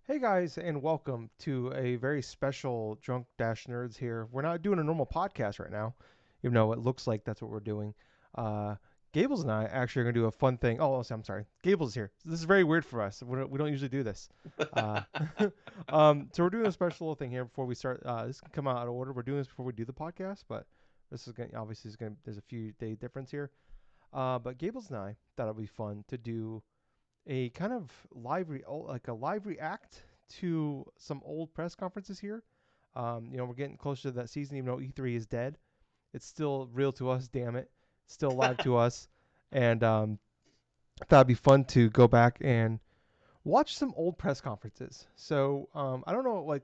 Hey guys, and welcome to a very special Drunk Nerds here. We're not doing a normal podcast right now, even though it looks like that's what we're doing. Uh, Gables and I actually are going to do a fun thing. Oh, I'm sorry. Gables is here. This is very weird for us. We don't usually do this. Uh, so we're doing a special little thing here before we start. This can come out of order. We're doing this before we do the podcast, but this is going obviously is going. There's a few day difference here. But Gables and I thought it'd be fun to do a kind of like a live react to some old press conferences here. We're getting closer to that season, even though E3 is dead. It's still real to us, damn it. It's still live to us. And I thought it'd be fun to go back and watch some old press conferences. So I don't know like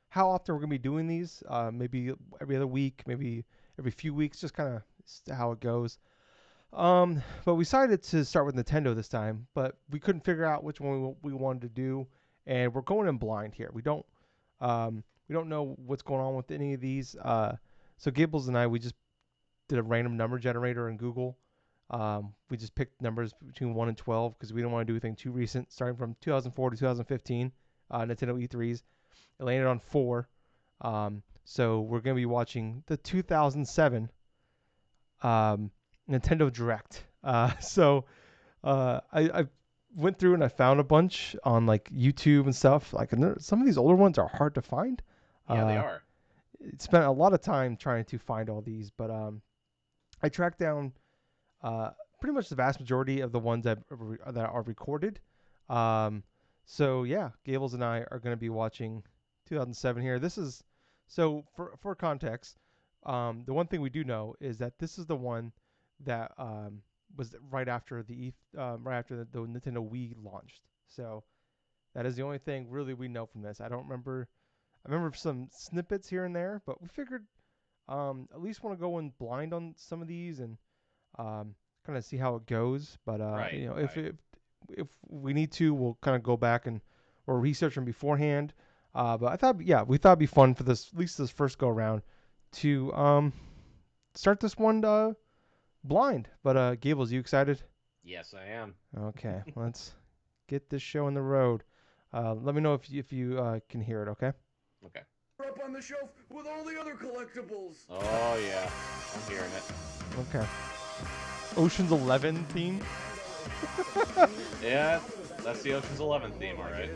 how often we're gonna be doing these. Maybe every other week, maybe every few weeks, just kind of how it goes. But we decided to start with Nintendo this time, but we couldn't figure out which one we wanted to do, and we're going in blind here. We don't know what's going on with any of these. So Gables and I, we just did a random number generator in Google. We just picked numbers between 1 and 12 because we didn't want to do anything too recent, starting from 2004 to 2015, Nintendo E3s. It landed on 4. So we're going to be watching the 2007 um, Nintendo Direct. I went through and I found a bunch on like YouTube and stuff. Like and some of these older ones are hard to find. Yeah, they Uh, are. Spent a lot of time trying to find all these, but I tracked down uh, pretty much the vast majority of the ones that are recorded. Um, so yeah, Gables and I are going to be watching 2007 here. This is so for context. The one thing we do know is that this is the one that was right after the Nintendo Wii launched. So that is the only thing really we know from this. I remember some snippets here and there, but we figured at least want to go in blind on some of these and kind of see how it goes. But Right, if right. if we need to, we'll kind of go back and or research them beforehand. But we thought it'd be fun for this at least this first go around to start this one blind. But Gables, you excited? Yes, I am. Okay, let's get this show on the road. Let me know if you can hear it. Okay. Okay. Up on the shelf with all the other collectibles. Oh, yeah. I'm hearing it. Okay. Ocean's 11 theme. Yeah, that's the Ocean's 11 theme, all right.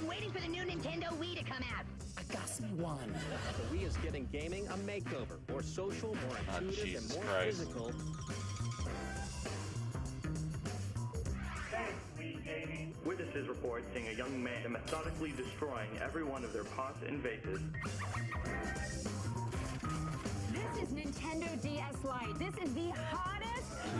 I'm waiting for the new Nintendo Wii to come out. I got me one. The Wii is giving gaming a makeover. More social, more intuitive, Jesus and more Christ. physical. Witnesses report seeing a young man methodically destroying every one of their pots and vases. This is Nintendo DS Lite. This is the hottest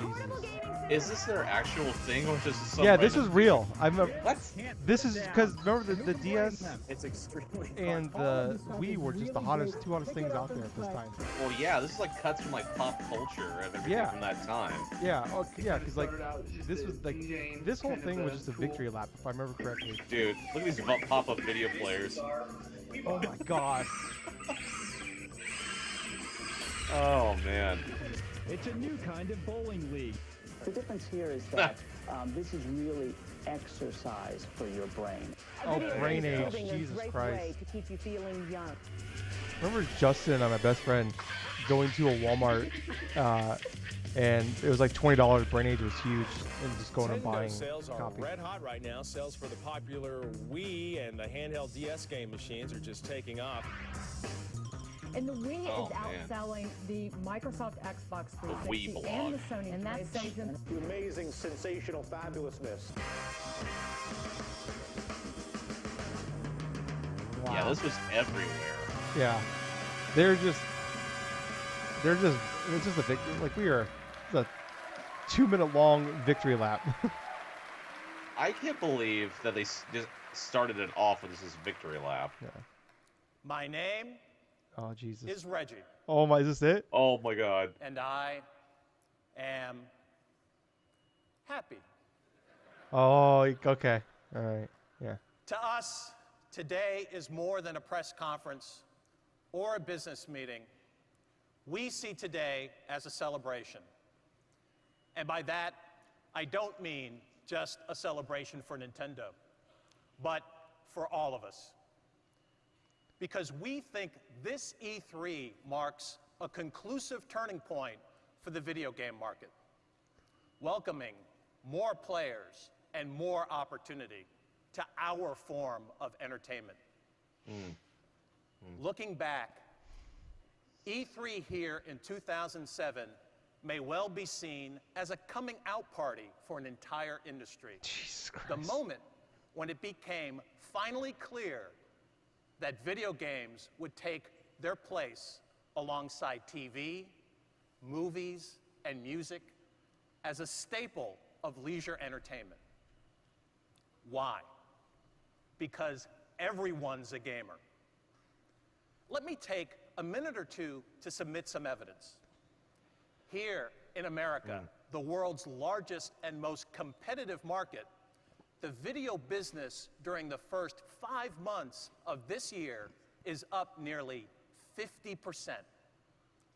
portable gaming system. Is this their actual thing or just some Yeah, this random- is real. What? This is because remember the DS It's extremely and the Wii were just the two hottest things out there at this time. Well, yeah, this is like cuts from like pop culture and everything Yeah. from that time. Yeah, yeah, because like this was like this whole thing was just a victory lap if I remember correctly. Dude, look at these pop-up video players. Oh my god. Oh, man. It's a new kind of bowling league. The difference here is that this is really exercise for your brain. Oh, brain age, Serving a Jesus great Christ. way to keep you feeling young. Remember Justin and my best friend going to a Walmart and it was like $20. Brain age was huge and just going and buying sales are copies. red hot right now. Sales for the popular Wii and the handheld DS game machines are just taking off. And the Wii Oh, is man. outselling the Microsoft Xbox Wii 360 and blog. the Sony And that's PlayStation. The amazing, sensational fabulousness. Wow. Yeah, this was everywhere. Yeah. It's just a victory. Like it's a 2-minute long victory lap. I can't believe that they just started it off with this victory lap. Yeah. My name Oh, Jesus. is Reggie, Oh my, is this it? Oh, my God. and I am happy. Oh, okay. All right. Yeah. To us, today is more than a press conference or a business meeting. We see today as a celebration. And by that, I don't mean just a celebration for Nintendo, but for all of us. Because we think this E3 marks a conclusive turning point for the video game market, welcoming more players and more opportunity to our form of entertainment. Looking back, E3 here in 2007 may well be seen as a coming out party for an entire industry. Jesus Christ. The moment when it became finally clear that video games would take their place alongside TV, movies, and music as a staple of leisure entertainment. Why? Because everyone's a gamer. Let me take a minute or two to submit some evidence. Here in America, the world's largest and most competitive market, the video business during the first 5 months of this year is up nearly 50%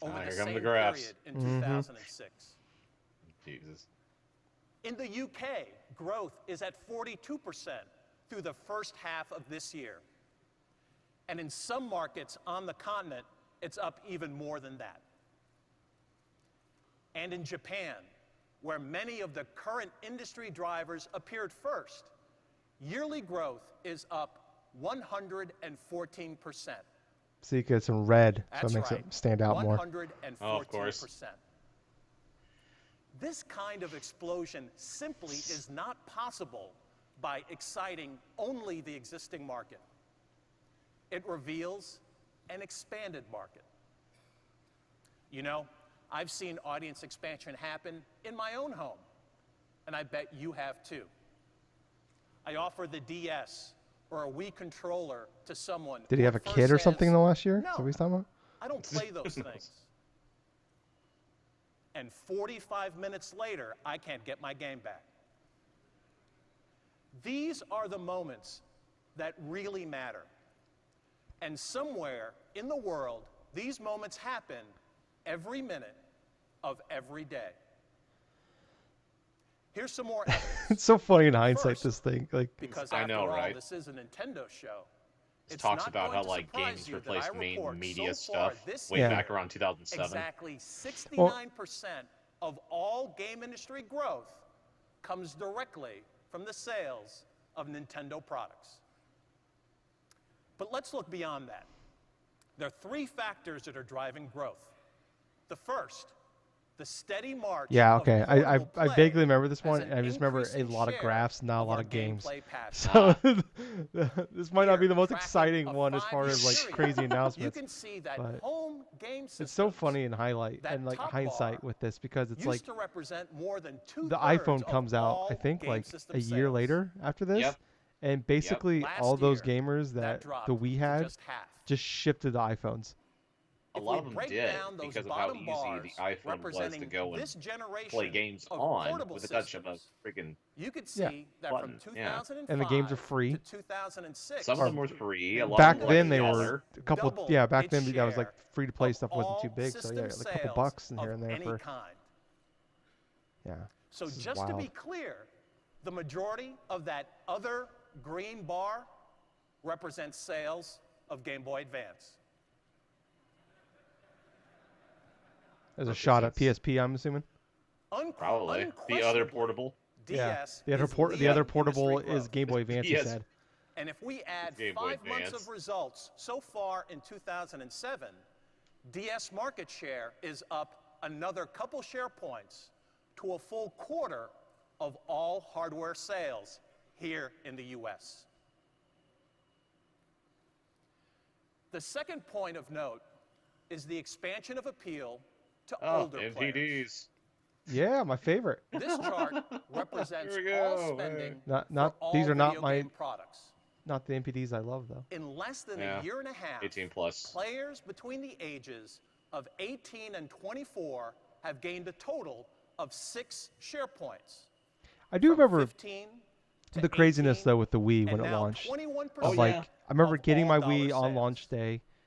over the Here come same the graphs. period in 2006. Jesus. In the UK, growth is at 42% through the first half of this year. And in some markets on the continent, it's up even more than that. And in Japan, where many of the current industry drivers appeared first, yearly growth is up 114%. So you get some red, so That's it makes right, it stand out more. 114%. Oh, of course. This kind of explosion simply is not possible by exciting only the existing market. It reveals an expanded market. You know, I've seen audience expansion happen in my own home, and I bet you have too. I offer the DS or a Wii controller to someone. Did he who have a at first kid or says, something in the last year? No, Is that what he's talking about? I don't play those things. And 45 minutes later, I can't get my game back. These are the moments that really matter. And somewhere in the world, these moments happen every minute of every day. Here's some more evidence. It's so funny in hindsight, First, this thing. Like, because I after know, all, right? this is a Nintendo show. It It's talks not about going how to like surprise games you that replace I main report media so far stuff this way year, back around 2007. Exactly 69% of all game industry growth comes directly from the sales of Nintendo products. But let's look beyond that. There are 3 factors that are driving growth. The first, the steady march. yeah, okay. Of I portable play vaguely remember this as one, an and I just remember a increasing lot of share graphs, not a of lot our of games. gameplay passion. So this might not be Here, the most tracking exciting a one as far 5-year as like period, crazy You announcements. can see that but home game systems It's so funny in highlight that and like top hindsight bar with this because it's used like to represent more than 2/3 the iPhone of comes out, all I think, game like system a year sales. later after this, Yep. and basically Last all those year, gamers that dropped the Wii to had just half. just shifted to iPhones. A If lot we of them break did down those because of how bottom easy bars the iPhone was to representing go and this generation play games of on portable with the touch of a systems, freaking. you could Yeah. see that Button, from yeah. 2005 And the games are free. to 2006. Some of them were free. A lot Back of them then were they like were $1. a couple. doubled Yeah, back then its that was like share free to play of stuff wasn't too all big, so yeah, system like a couple sales bucks in here of and there any for kind. yeah. So This is just to be wild. clear, the majority of that other green bar represents sales of Game Boy Advance. There's a shot at PSP, I'm assuming. Probably the other portable. DS The other is the other leading portable industry is growth. Game Boy Advance. He Yes. said. And if we add Game Boy 5 months Advance. of results so far in 2007, DS market share is up another couple share points to a full quarter of all hardware sales here in the US. The second point of note is the expansion of appeal to Oh, older players. MVDs. Yeah, my favorite. This chart represents Here we all go, spending Not for all these are not video my game products. not the MPDs I love though. In less than Yeah. a year and a half, 18 plus. players between the ages of 18 and 24 have gained a total of 6 share points. I do From remember 15 to the craziness 18, though with the Wii when and it now launched. 21% Oh, Of like yeah. I remember of getting all my Wii dollar on sales. launch day,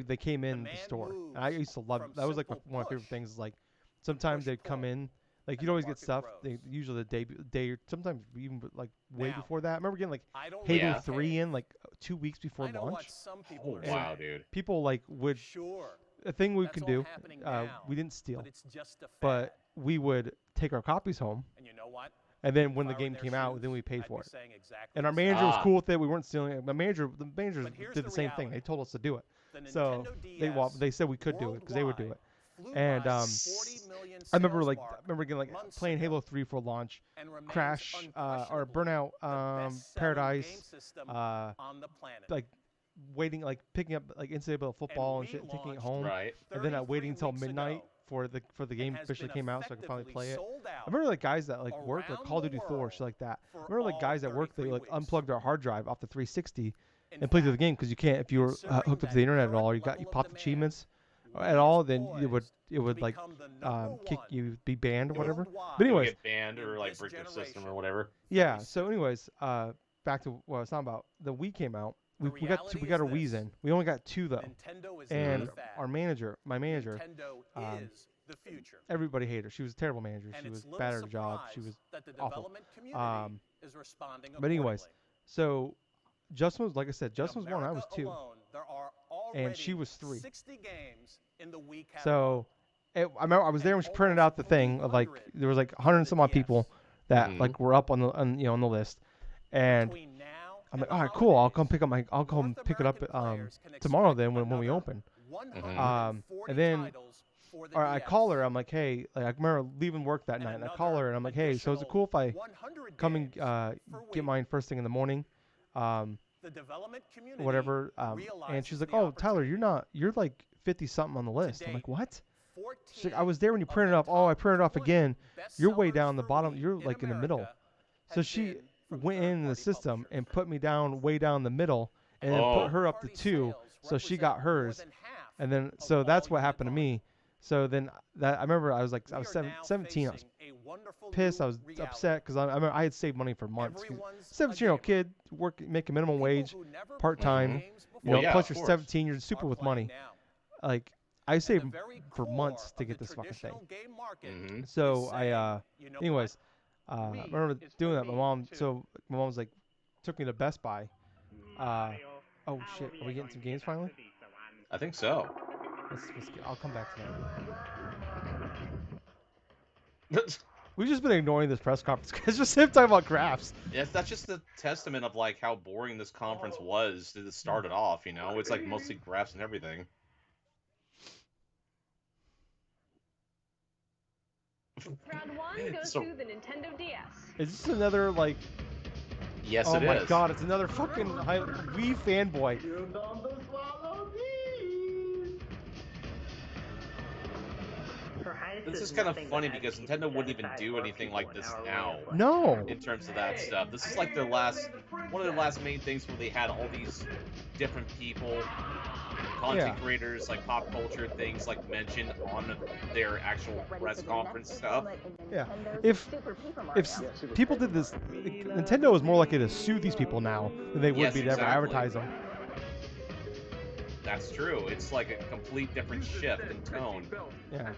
they came in the man store. And I moves used to love from it. That was like simple one of my favorite push things. Is like sometimes push they'd come pull, in. Like and you'd the always get market stuff. grows. Usually the day, sometimes even way Now, before that. I remember getting like I don't Halo Yeah. 3 in like 2 weeks before I know what launch. some people Oh are wow, saying. dude. People like would Sure, a thing we that's can all do. happening now, We didn't steal, but it's just a fad. but we would take our copies home And you know what? And then when If the I were in game their came out, shoes, then we paid I'd for be it. saying exactly And our the same. manager was Ah. cool with it. We weren't stealing it. The managers But here's did the the same thing. reality. They told us to do it. The So Nintendo they DS said we could do it because they would do it. flew And by 40 million I remember sales like mark getting months playing ago Halo 3 for launch, and remains Crash or unquestionably Burnout the best-selling game Paradise, system uh, on the planet. like picking up like NCAA football and shit, taking it relaunched home, Right. and then waiting 33 until weeks midnight ago for the game has officially been came out so I could finally effectively play it. sold I out remember like guys that like work like around Call of the Duty 4 shit world like that. I for remember like all guys at work they 33 like weeks. unplugged their hard drive off the 360 In and played through the fact, game because you can't if you were considering hooked up to that the internet at current all. You level of popped demand, achievements Wii at is all, then poised it would to like become the number kick one you be banned or whatever. worldwide But You anyways, get banned or in like this break your system generation. or whatever. yeah. So anyways, back to what I was talking about. The Wii came out. The We got reality we got our is Wii's this. in. We only got 2 though. Nintendo is And not a fad. my manager, Nintendo um, is the future. everybody hated her. She was a terrible manager. And She it's was little bad at her job. She surprise was that the awful. development community is responding But anyways, accordingly. so Justin was like I said, In Justin was 1, I was America 2. alone, there are And she already was 3. 60 games in the Wii catalog. So I remember I was there when she printed out the thing of like there was like 100 and some odd people that Mhm. like were up on the on the list, and Between now I'm and like, the all right, cool. I'll holidays, come pick up it North American players can tomorrow expect then when we another open. 140 And then titles for the or I DS, call her. I'm like, hey, like I remember leaving work that and night, and I another call her and I'm like, hey, so is it cool if I 100 come and games for get Wii. mine first thing in the morning? The development community Whatever. And she's realizes like, the oh, Tyler, opportunity. you're like 50 something on the list. I'm like, date, what? 14 She's like, I was there when you of printed the it off. Oh, I top printed it off 20 again. You're way bestsellers down the for bottom. Wii You're like in the middle. America So have she been from went in the third-party system publishers. and put me down way down the middle and then Oh. put her up to Third-party 2. sales So she represent got more hers. than half And then of so that's all what unit happened to volume. me. So then that I remember I was like I We was are seven, now 17. I was facing a wonderful pissed. new I was reality. upset because I remember I had saved money for months. 'Cause Everyone's a 17-year-old gamer. kid making minimum People wage, who never played part-time. games You before know, yeah, plus of you're course. 17. You're super are with playing money. now. Like I And the saved very for core months to of get the this fucking thing. traditional game market Mhm. is So saying, you know anyways, what? I Wii remember is doing for that. My me, mom, too. so my mom was like, took me to Best Buy. Oh shit, are we getting some games finally? I think so. I'll come back to that. We've just been ignoring this press conference because it's just him talking about graphs. Yes, that's just a testament of like how boring this conference was to start it off. You know, it's like mostly graphs and everything. Round 1 goes So- to the Nintendo DS. Is this another like? Yes, Oh it is. my god, it's another fucking Wii fanboy. This is kind of funny because Nintendo wouldn't even do anything like this now. No. In terms of that stuff, this is like their one of their last main things where they had all these different people, content creators, like pop culture things, like mentioned on their actual press conference stuff. Yeah. If people did this, Nintendo is more likely to sue these people now than they would Yes, be to ever exactly. advertise them. That's true. It's like a complete different shift in tone. Yeah.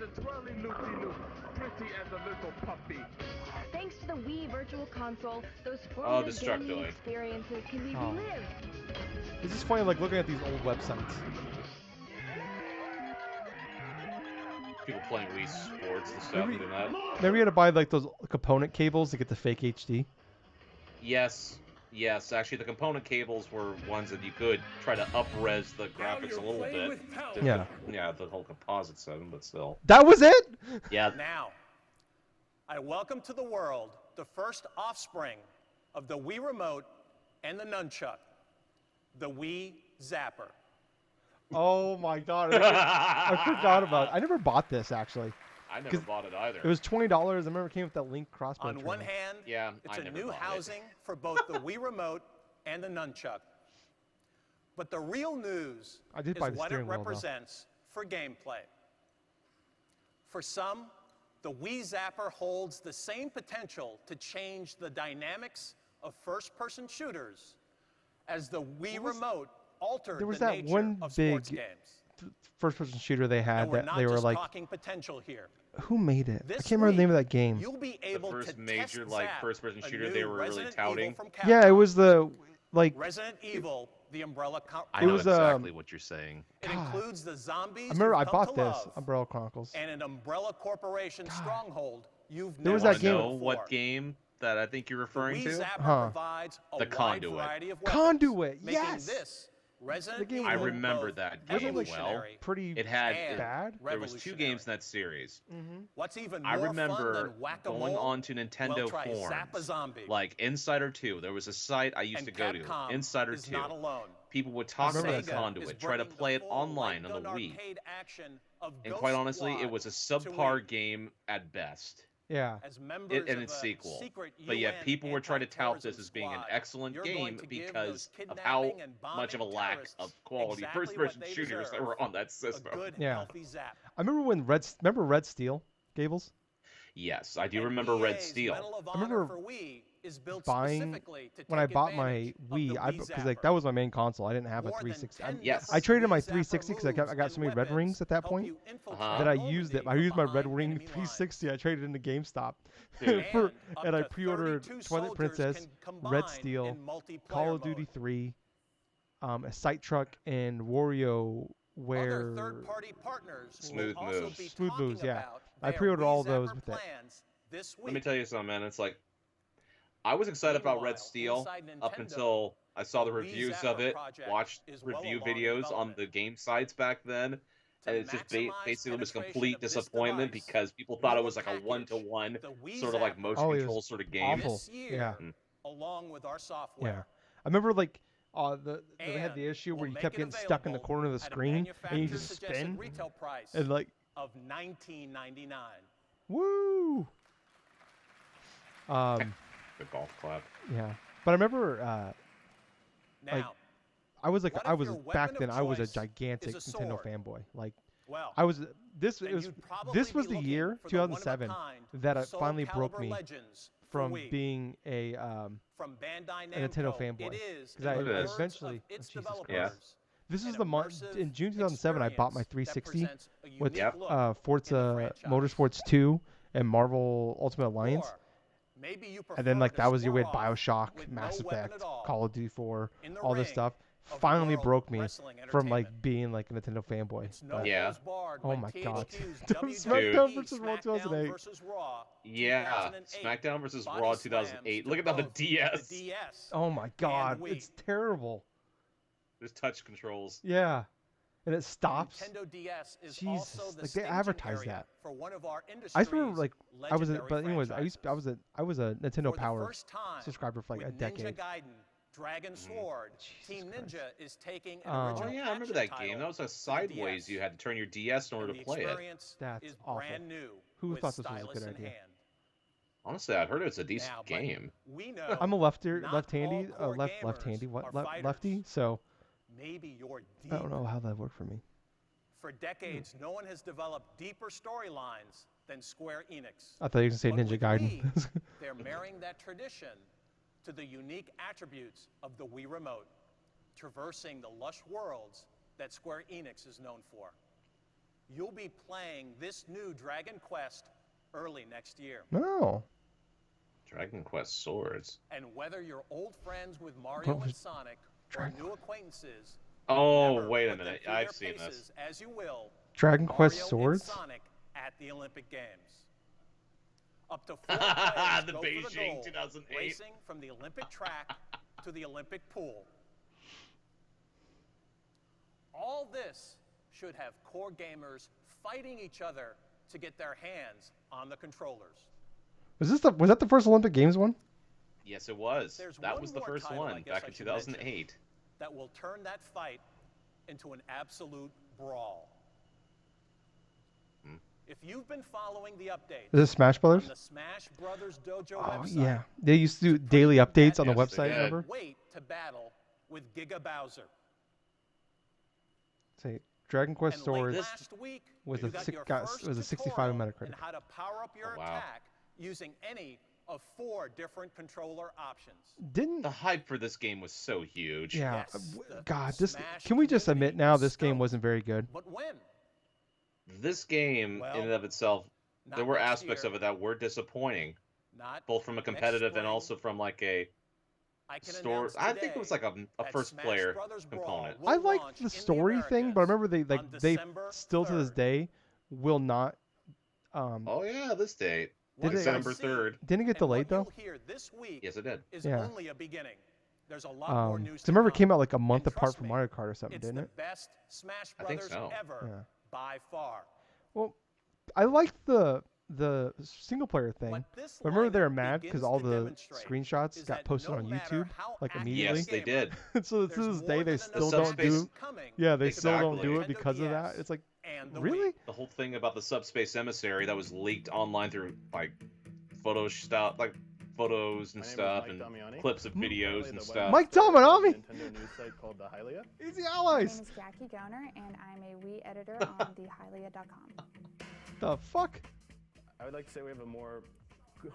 Thanks to the Wii Virtual Console, those Oh, formative gaming Destructoid. experiences can be Oh. relived. It's just funny, like looking at these old websites. People playing Wii Sports and stuff. Maybe- And that. Remember you had to buy like those component cables to get the fake HD? Yes. Actually, the component cables were ones that you could try to up-res the graphics a little bit. Yeah. Yeah, the whole composite setting, but still. That was it? Yeah. Now, I welcome to the world the first offspring of the Wii Remote and the Nunchuck, the Wii Zapper. Oh my god. I forgot about it. I never bought this actually. I never 'Cause bought it either. It was $20. I remember it came with that Link crossbow. On one trailer. hand, Yeah, it's I a never new bought it. housing for both the Wii Remote and the Nunchuck. But the real news I did is buy the what it steering wheel, though. represents for gameplay. For some, the Wii Zapper holds the same potential to change the dynamics of first-person shooters as the Wii Remote altered there was the that nature one of sports big games. first-person shooter they had And we're that not they were just like, talking potential here. who made it? I This can't remember the name of week, that game. You'll be The able first to major test like Zap, first-person a shooter new they were really Resident touting. Evil from Yeah, it Capcom. was the like. Resident Evil, the Umbrella I It know was, exactly what you're saying. It God. includes the zombies I remember you've I come bought to this love, Umbrella Chronicles. and an Umbrella Corporation stronghold you've There never was that seen game- know before. what game? that I think you're referring Wii to? Zapper provides a The wide Conduit. variety of weapons, Conduit, making yes! this Resident The game Evil I was like- remember both that Wasn't game like well. evolutionary pretty It had and bad. There was 2 games in revolutionary. that series. What's even I more remember fun than Whack-A-Mole? going on to Nintendo Well, try forums, Zap-A-Zombie. like Insider 2. There was a site I used And to go to, Capcom Insider is 2. not alone. People would talk remember about that site. Conduit, try to bringing play the it full online on the light-gun Wii. arcade action of And Ghost quite honestly, it Squad was a to subpar Wii. game at best. Yeah. As members And of its a sequel. secret But yet UN people were trying to tout this anti-terrorism as being an squad, excellent you're game going to give because those of how kidnapping and much of a bombing lack terrorists of quality exactly first-person what they shooters deserve, that were on that a system. good, Yeah. healthy zap. I remember when remember Red Steel, Gables? Yes, I do And remember Red EA's Steel. Medal of I remember Honor for Wii is built buying specifically to when I take bought my advantage of Wii, the because Wii like Zapper. that was my main console. I didn't have a More than 360. 10 Yes. I traded in my Wii Zapper 360 because I got moves so many and red rings weapons at that help point you infiltrate that I Normandy used it. I from used my behind red ring enemy lines. 360. I traded into GameStop Dude. for, up and I to pre-ordered 32 Twilight soldiers Princess, can Red combine Steel, in multiplayer Call of Duty mode. 3, a Sight Truck, and Wario. Other Where third-party partners Smooth will also moves. be Smooth talking moves, yeah. about I their pre-ordered Wii all those Zapper with it. plans this week. Let me tell you something, man. It's like I was excited about Red Meanwhile, Steel inside up Nintendo, until I saw the the Wii reviews Zapper of it, project watched is well review along in videos on development. the game sites back then, To and it's just maximize basically was penetration complete of this disappointment device, because people we thought it will was like a package one-to-one the Wii sort of like Zapper motion Oh, it was control sort of game. awful. this year, Yeah. along with our Yeah. software. I remember like they had the And issue where we'll you make kept it getting stuck in the available corner of the at a screen and you manufacturer's just suggested spin retail price and like of $19.99. woo. The golf clap. Yeah. But I remember Now, like I was like what I if was your weapon back of then I was a choice gigantic is a Nintendo sword? fanboy. Like well, I was this then it was you'd probably this was be the looking year for the 2007 one-of-a-kind that it Soul finally broke Calibur me Legends for from Wii. being a From Bandai a Nintendo Namco, fanboy. it is, 'Cause in I the Look at this. words eventually- of its Jesus Christ. developers, Yeah. this is an the month immersive in June 2007 I bought my experience that 360 presents a with unique look in Forza the franchise. Motorsports 2 and Marvel Ultimate Alliance. Or maybe you And then like prefer that to was your way square of off BioShock, with Mass no weapon Effect, at all Call of Duty 4, in the all this ring stuff of the finally World broke me Wrestling from like Entertainment. being like a Nintendo fanboy. It's no But- Yeah. holds barred Oh when my God. THQ's SmackDown WWE versus Raw SmackDown 2008. versus Raw Yeah, 2008 SmackDown versus body Raw slams 2008. to Look at the both DS. The DS. Oh my God, Wii. it's terrible. There's touch controls. Yeah, and it stops. Nintendo DS is Jesus, also the like, they staging advertise area that. for one of our I just remember industry's like I was a, legendary but anyways I was a Nintendo For the Power first time, subscriber for like a with decade. Ninja Gaiden, Dragon Sword, Jesus Team Christ. Ninja is taking an Oh, Oh original yeah, I remember action that game. title That was a to the sideways. DS. You had to turn your DS in order And to the play it. experience That's is awful. brand new. Who with thought this was a good stylus in idea? hand. Honestly, I've heard it's a decent Now, but game. we know I'm a lefty, not left-handy, all core left-handy, gamers what are lefty. fighters. So maybe you're deep. I don't know how that worked for me. For decades, no one has developed deeper storylines than Square Enix. I thought you were gonna say But Ninja with Gaiden. Wii, they're marrying that tradition to the unique attributes of the Wii Remote, traversing the lush worlds that Square Enix is known for. You'll be playing this new Dragon Quest early next year. No. Dragon Quest Swords. And whether you're old friends with Mario was and Sonic or new acquaintances, Oh, never wait a put them minute. through I've their seen this. paces as you will Dragon Quest Mario Swords? and Sonic at the Olympic Games. Up to 4 players The go Beijing for the gold, 2008. racing from the Olympic track to the Olympic pool. All this should have core gamers fighting each other to get their hands on the controllers. Was that the first Olympic Games one? Yes, it was. There's That one was the more first title I one guess back I in should mention. 2008. That will turn that fight into an absolute brawl. If you've been following the updates Is it Smash Brothers? on the Smash Brothers Dojo Oh website, yeah, they used to do daily updates on the Yes, they website. did. Remember? wait to battle with Giga Bowser. Say Dragon Quest And Swords late last week, was you a got six- your got- first was a 65 tutorial Metacritic. in how to power up your Oh, wow. attack using any of 4 different controller options. didn't. The hype for this game was so huge. Yeah, Yes, the God, this. Smash Can we just admit community now was this game stoked. wasn't very good? But when? This game, Well, in and of itself, Not there were next aspects year, of it that were disappointing, not both from a next competitive and spring. also from like a I can store. announce I think it was today like a that first Smash player Brothers Brawl component. will I like launch the in story thing, but I remember they on they December still to this 3rd. day will not Oh yeah, this date. Did it- December 3rd. Didn't it get delayed what though? you'll hear this week Yes, it did. is Yeah. only a beginning. There's a lot more news So I remember it to came come. out like a month And apart trust from me, Mario Kart or something, it's didn't the it? best Smash I think Brothers so. ever Yeah. by far. Well, I liked the single player thing. What this I remember they were lineup mad because begins all to the demonstrate screenshots is got that posted no on matter YouTube how like accurate immediately. Yes, they did. So to There's this day more they than still enough don't subspace do. coming Yeah, they still don't Exactly. do it Nintendo because of that. DS It's like, and the really? Wii. The whole thing about the subspace emissary that was leaked online through like photo stuff, like photos and My name is stuff, Mike and Damiani. clips of videos and stuff. Mike Dominami! Nintendo news site called the Hylia. Easy My allies. name is Jackie Gowner, and I'm a Wii editor on thehylia.com. The fuck? I would like to say we have a more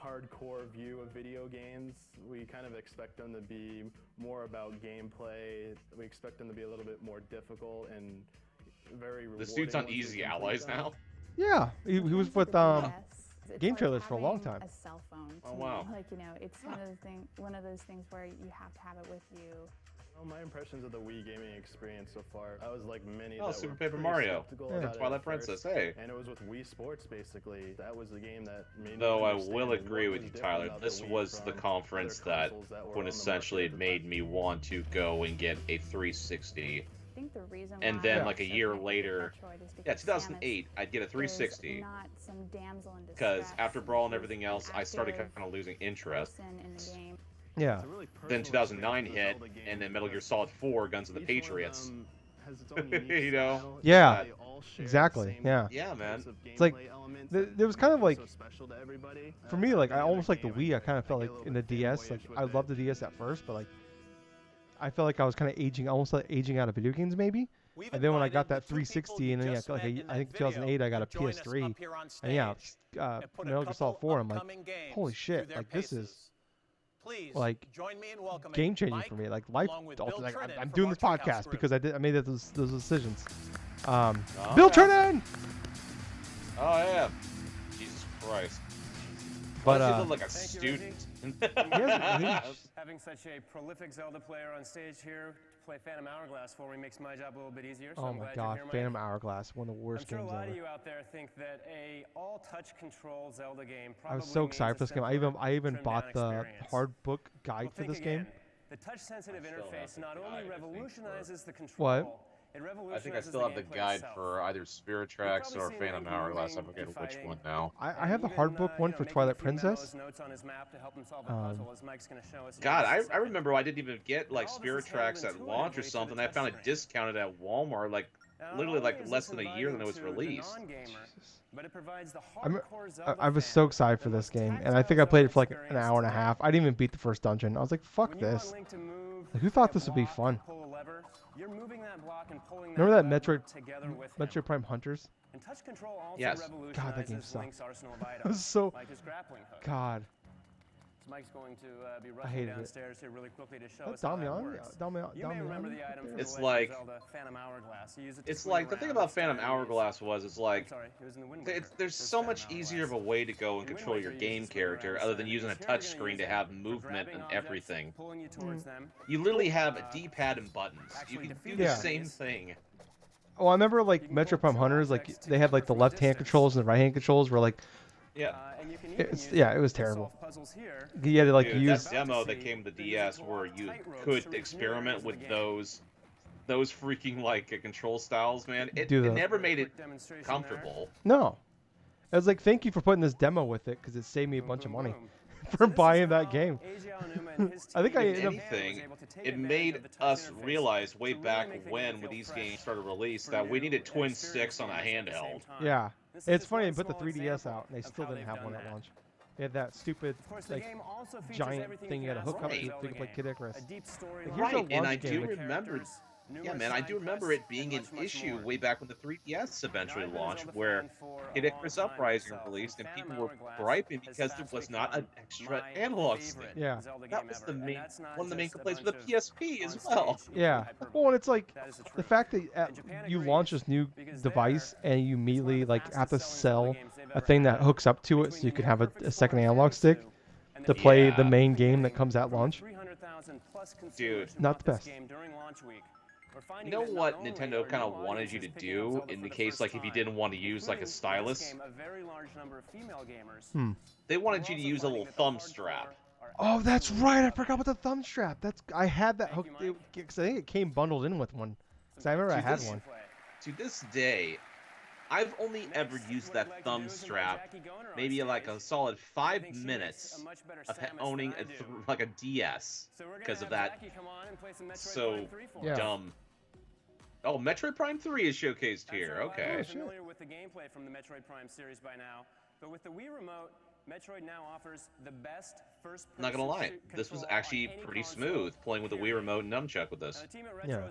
hardcore view of video games. We kind of expect them to be more about gameplay. We expect them to be a little bit more difficult and very rewarding. This dude's on once we Easy complete Allies them. now. Yeah, he was with It's game like trailers for a long having time. A cell phone. To Oh, me. wow. Like, you know, it's one of those things where you have to have it with you. Well, my impressions of the Wii gaming experience so far, I was like many Oh, that Super were Paper pretty Mario. skeptical Yeah. about it Twilight at first. Princess, hey. And it was with Wii Sports basically. That was the game that made me Though I understand will what agree with was you, different Tyler, about the this Wii was the from conference other that consoles that were on the quintessentially market at the made time. me want to go and get a 360. I think the reason And why then, I'm like, a so year connected with later- Metroid is Yeah, because 2008, I'd get a Samus is 360. not some damsel in Because distress. after Brawl and She's everything an else, I started active kind of losing interest. person in the game. Yeah. It's a really Then personal 2009 experience hit, with Zelda and then games Metal Gear because Solid 4, Guns of the each one of Patriots. them has its own unique You know? style. Yeah, They all share the exactly, same yeah. Yeah, man. types of It's like, gameplay elements there was kind of that are like, so special to everybody. for me, like, I Every almost other like the game, Wii, I kind of felt get like a little in the bit DS, like, fanboyish with I it. loved the DS at first, but like, I felt like I was kind of aging, almost like aging out of video games maybe. We've And then when I got invited that the two people 360, you and then yeah, just like met in I think that video 2008, I got a to join us PS3, up here on and yeah, stage and put a Metal Gear Solid couple 4. I'm like, upcoming games holy through shit, their like this is paces. Please like join me in welcoming game changing Mike, for me, like life along with altering. Bill Like, Trinan I'm from doing our this Treehouse podcast group. because I made those decisions. Oh, Bill yeah. Trinan. Oh, yeah. Jesus Christ. But Why does he look like a student? Having such a prolific Zelda player on stage here to play Phantom Hourglass for me makes my job a little bit easier. So Oh I'm my glad God, you're here, Mike. Phantom Hourglass, one of the worst I'm sure games a lot ever. of you out there think that a all-touch control Zelda game I was probably so means excited a for this step game. further, I even trimmed bought down the experience. hard book guide Well, for think this again. game. The touch-sensitive interface not only revolutionizes the control, What? it I revolutionizes think I still have the gameplay guide itself. for either Spirit Tracks probably or seen Phantom Link Hourglass. I moving forget and which fighting. one now. I have the hard book one for making a Twilight few memos, Princess. notes on his map to help him solve a puzzle, as Mike's gonna show us here God, in just a I second. remember I didn't even get like All this Spirit is handled Tracks at launch or intuitively something. through I the found it touchscreen. discounted at Walmart, like Now, literally not like only is less this than a year than it was inviting to the released. non-gamer, but it provides the I'm- hardcore Zelda I was fan so excited for the this most game, and I tactile think I played it for like Zelda an hour and a experience half. I didn't even beat the first dungeon. I was like, fuck When you want this. Link to move, Like, who thought hit this would be block, fun? pull a lever, you're moving that block and pulling Remember that lever Metroid, together with him. Metroid Prime Hunters? And touch control also Yes. God, that game revolutionizes sucked. Link's arsenal of It items, was so. like his grappling hook. God. So Mike's going to be rushing hated it. downstairs here really quickly to show us That how that Damian? works. Damian? You may remember the item from It's The Legend like- of Zelda Phantom Hourglass. You use it to It's swing like the thing around about and Phantom stand Hourglass was it's like I'm sorry, it was in the Wind there's Waker. so Phantom much easier of a Hourglass. way to go and In Wind control your Waker, you game use the swing character around other than standing. using a Here you're touch gonna screen use to it have for movement grabbing and objects, everything. pulling you towards them. You literally have a D-pad and buttons. You actually can do defeat the Yeah. same enemies. thing. Oh, I remember like You can Metroid pull Prime Hunters. Like objects they had like the together from left hand distance. controls and the right hand controls were like, Yeah. And you can even it's, use yeah, it was to solve terrible. puzzles here. You had to like Dude, use. that demo that came to the DS where you could experiment with those freaking like control styles, man. It Do the- never made it Quick demonstration comfortable. No. I was like, thank you for putting this demo with it because it saved me a Boom, bunch of boom, money boom. for So this is buying that how game. AJ Aonuma and his I think team I in ended up- Japan was Anything, able to take it advantage made of the touch us interface realize way to really back make the when game feel these fresh games started release for that we new needed twin experienced sticks on a gamers at the same handheld. time. Yeah. This is It's just funny, they one put the small 3DS example out and they of still how didn't they've have one done at that. launch. They had that stupid Of course, the like game also features giant everything thing you had to can hook ask up for so in you Zelda could play game. Kid Icarus. A deep story, Here's Right, a and I launch do game. remember. Yeah, man, I do remember it being an issue way back when the 3DS eventually launched, where Kid Icarus Uprising released and people were griping because there was not an extra analog stick. Yeah. That was the main, one of the main complaints with the PSP as well. Yeah. Well, and it's like the fact that you launch this new device and you immediately like have to sell a thing that hooks up to it so you can have a second analog stick to play the main game that comes at launch. Dude. Not the best. During launch week. You know what Nintendo kind of wanted you to do in the case, like, if you didn't want to use, like, a stylus? They wanted you to use a little thumb strap. Oh, that's right. I forgot about the thumb strap. I had that hooked because I think it came bundled in with one. Because I remember I had one. To this day, I've only ever used that thumb strap maybe like a solid 5 minutes of owning like a DS because of that. So dumb. Oh, Metroid Prime 3 is showcased here. Okay. You're familiar with the gameplay from the Metroid Prime series by now, but with the Wii Remote, Metroid now offers the best first-person Not gonna lie, this was actually pretty smooth playing with the Wii Remote and nunchuck with this. Yeah.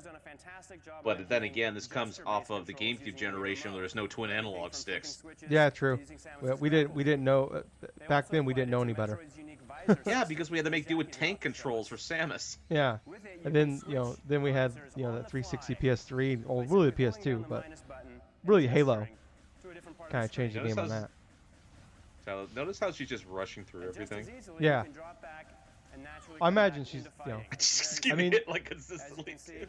But then again, this comes off of the GameCube generation where there's no twin analog sticks. Yeah, true. We didn't know back then. We didn't know any better. Yeah, because we had to make do with tank controls for Samus. Yeah, and then then we had that 360 PS3, or really the PS2, but really Halo kind of changed the game on that. Notice how she's just rushing through everything. Yeah. I imagine she's, just I mean, it like consistently too.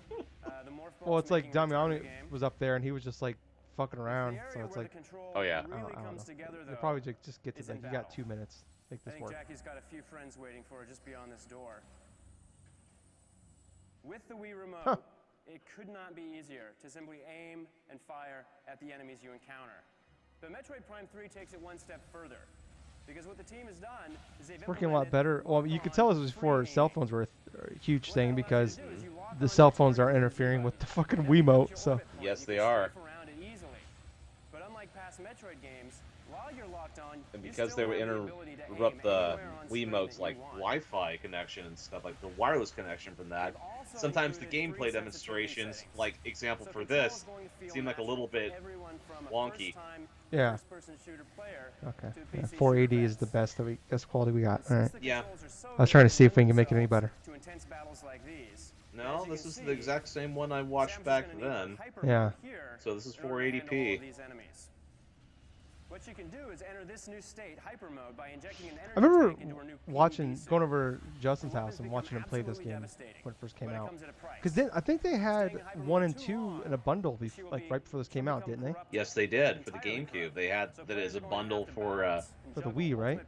Well, it's like Damiano was up there and he was just like fucking around, so it's like, oh yeah. I don't know. They probably just get to you got 2 minutes. Make this work. Jackie's got a few friends waiting for her just beyond this door. With the Wii Remote, it could not be easier to simply aim and fire at the enemies you encounter. But Metroid Prime 3 takes it one step further, because what the team has done is they've working a lot better. Well, you could tell this was before cell phones were a huge thing, because the cell phones are interfering with the fucking Wiimote. So yes, they are. But unlike past Metroid games, while you're locked on, and because they would interrupt the Wiimote's like Wi-Fi connection and stuff, like the wireless connection from that, sometimes the gameplay demonstrations, like example for this, seem like a little bit wonky. yeah. Okay. Yeah, 480 is the best best quality we got. All right. Yeah. I was trying to see if we can make it any better. No, this is the exact same one I watched back then. Yeah. So this is 480p. What you can do is enter this new state, hyper mode, by injecting an energy I remember tank into her new going over Justin's house and watching him play this game when it first came out. Because then I think they had 1 and 2 in a bundle, like right before this came out, didn't they? Yes, they did for the GameCube. They had that as a bundle for the Wii, right?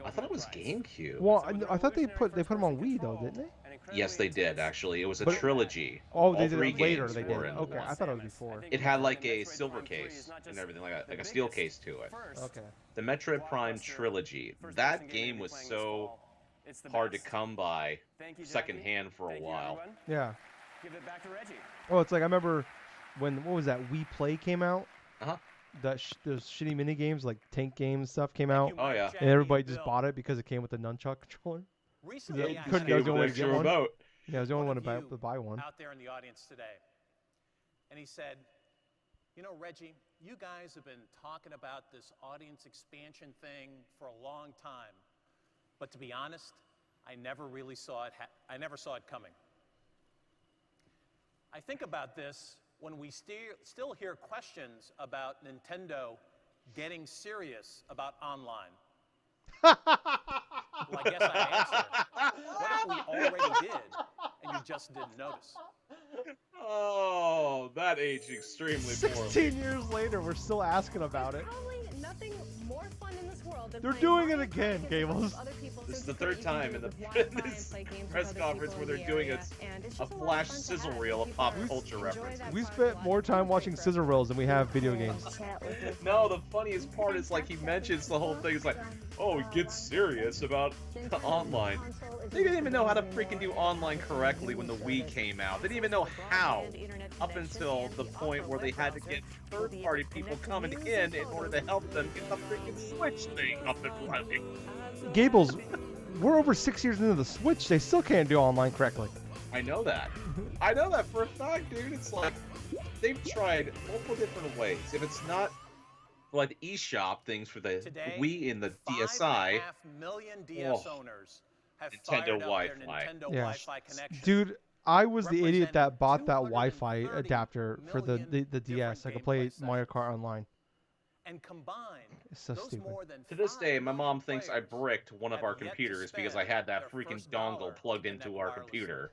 I thought it was GameCube. Well, I thought they put them on Wii though, didn't they? Yes, they did actually. It was a trilogy. Oh, they All did three it later. games They were did. in Okay, one. I thought it was before. It had like a silver case and everything, like a steel case to it. Okay. The Metroid Prime trilogy. That game was so hard to come by secondhand for a while. Yeah. Give it back to Reggie. Oh, it's like I remember when what was that Wii Play came out? Uh-huh. Those shitty mini games like tank games stuff came out. Oh yeah. And everybody just bought it because it came with the nunchuck controller. Recently, That was the only way to get one. Yeah, I was the only one to buy one. Out there in the audience today, and he said, "You know, Reggie, you guys have been talking about this audience expansion thing for a long time, but to be honest, I never really saw it. I never saw it coming. I think about this when we still hear questions about Nintendo getting serious about online." Well, I guess I answered. What if we already did, and you just didn't notice? Oh, that aged extremely poorly. 16 years later, we're still asking about it. Probably nothing more fun in this world than They're playing doing it Mario again, Kart Gables. with other people. This is So the third you time can in do the with Wi-Fi and this play games with press other conference people where in they're the doing area, a and it's a just lot of flash fun to sizzle have. reel of People pop are culture enjoy references. that We fun spent watch more time videos watching for scissor reels than we have video games. chat with your No, the funniest part is like he mentions the whole thing is like, oh, he gets serious about online. They didn't even know how to freaking do online correctly when the Wii came out. They didn't even know how up until the point where they had to get third-party people coming in order to help them get the freaking Switch thing up and running. Gables, we're over 6 years into the Switch. They still can't do online correctly. I know that. I know that for a fact, dude. It's like they've tried multiple different ways. If it's not like the eShop things for the Today, Wii and the DSi, 5.5 million DS owners have Nintendo fired up their Wi-Fi. Nintendo Yeah. Wi-Fi connection. Dude, I was the idiot that bought that 230 Wi-Fi adapter for the DS. I could play Mario Kart online. And combined, It's so those stupid. more than to this day, my 5 mom thinks I players bricked one of have our yet to computers because spend I had that their freaking first dollar dongle plugged to connect into our wirelessly. computer.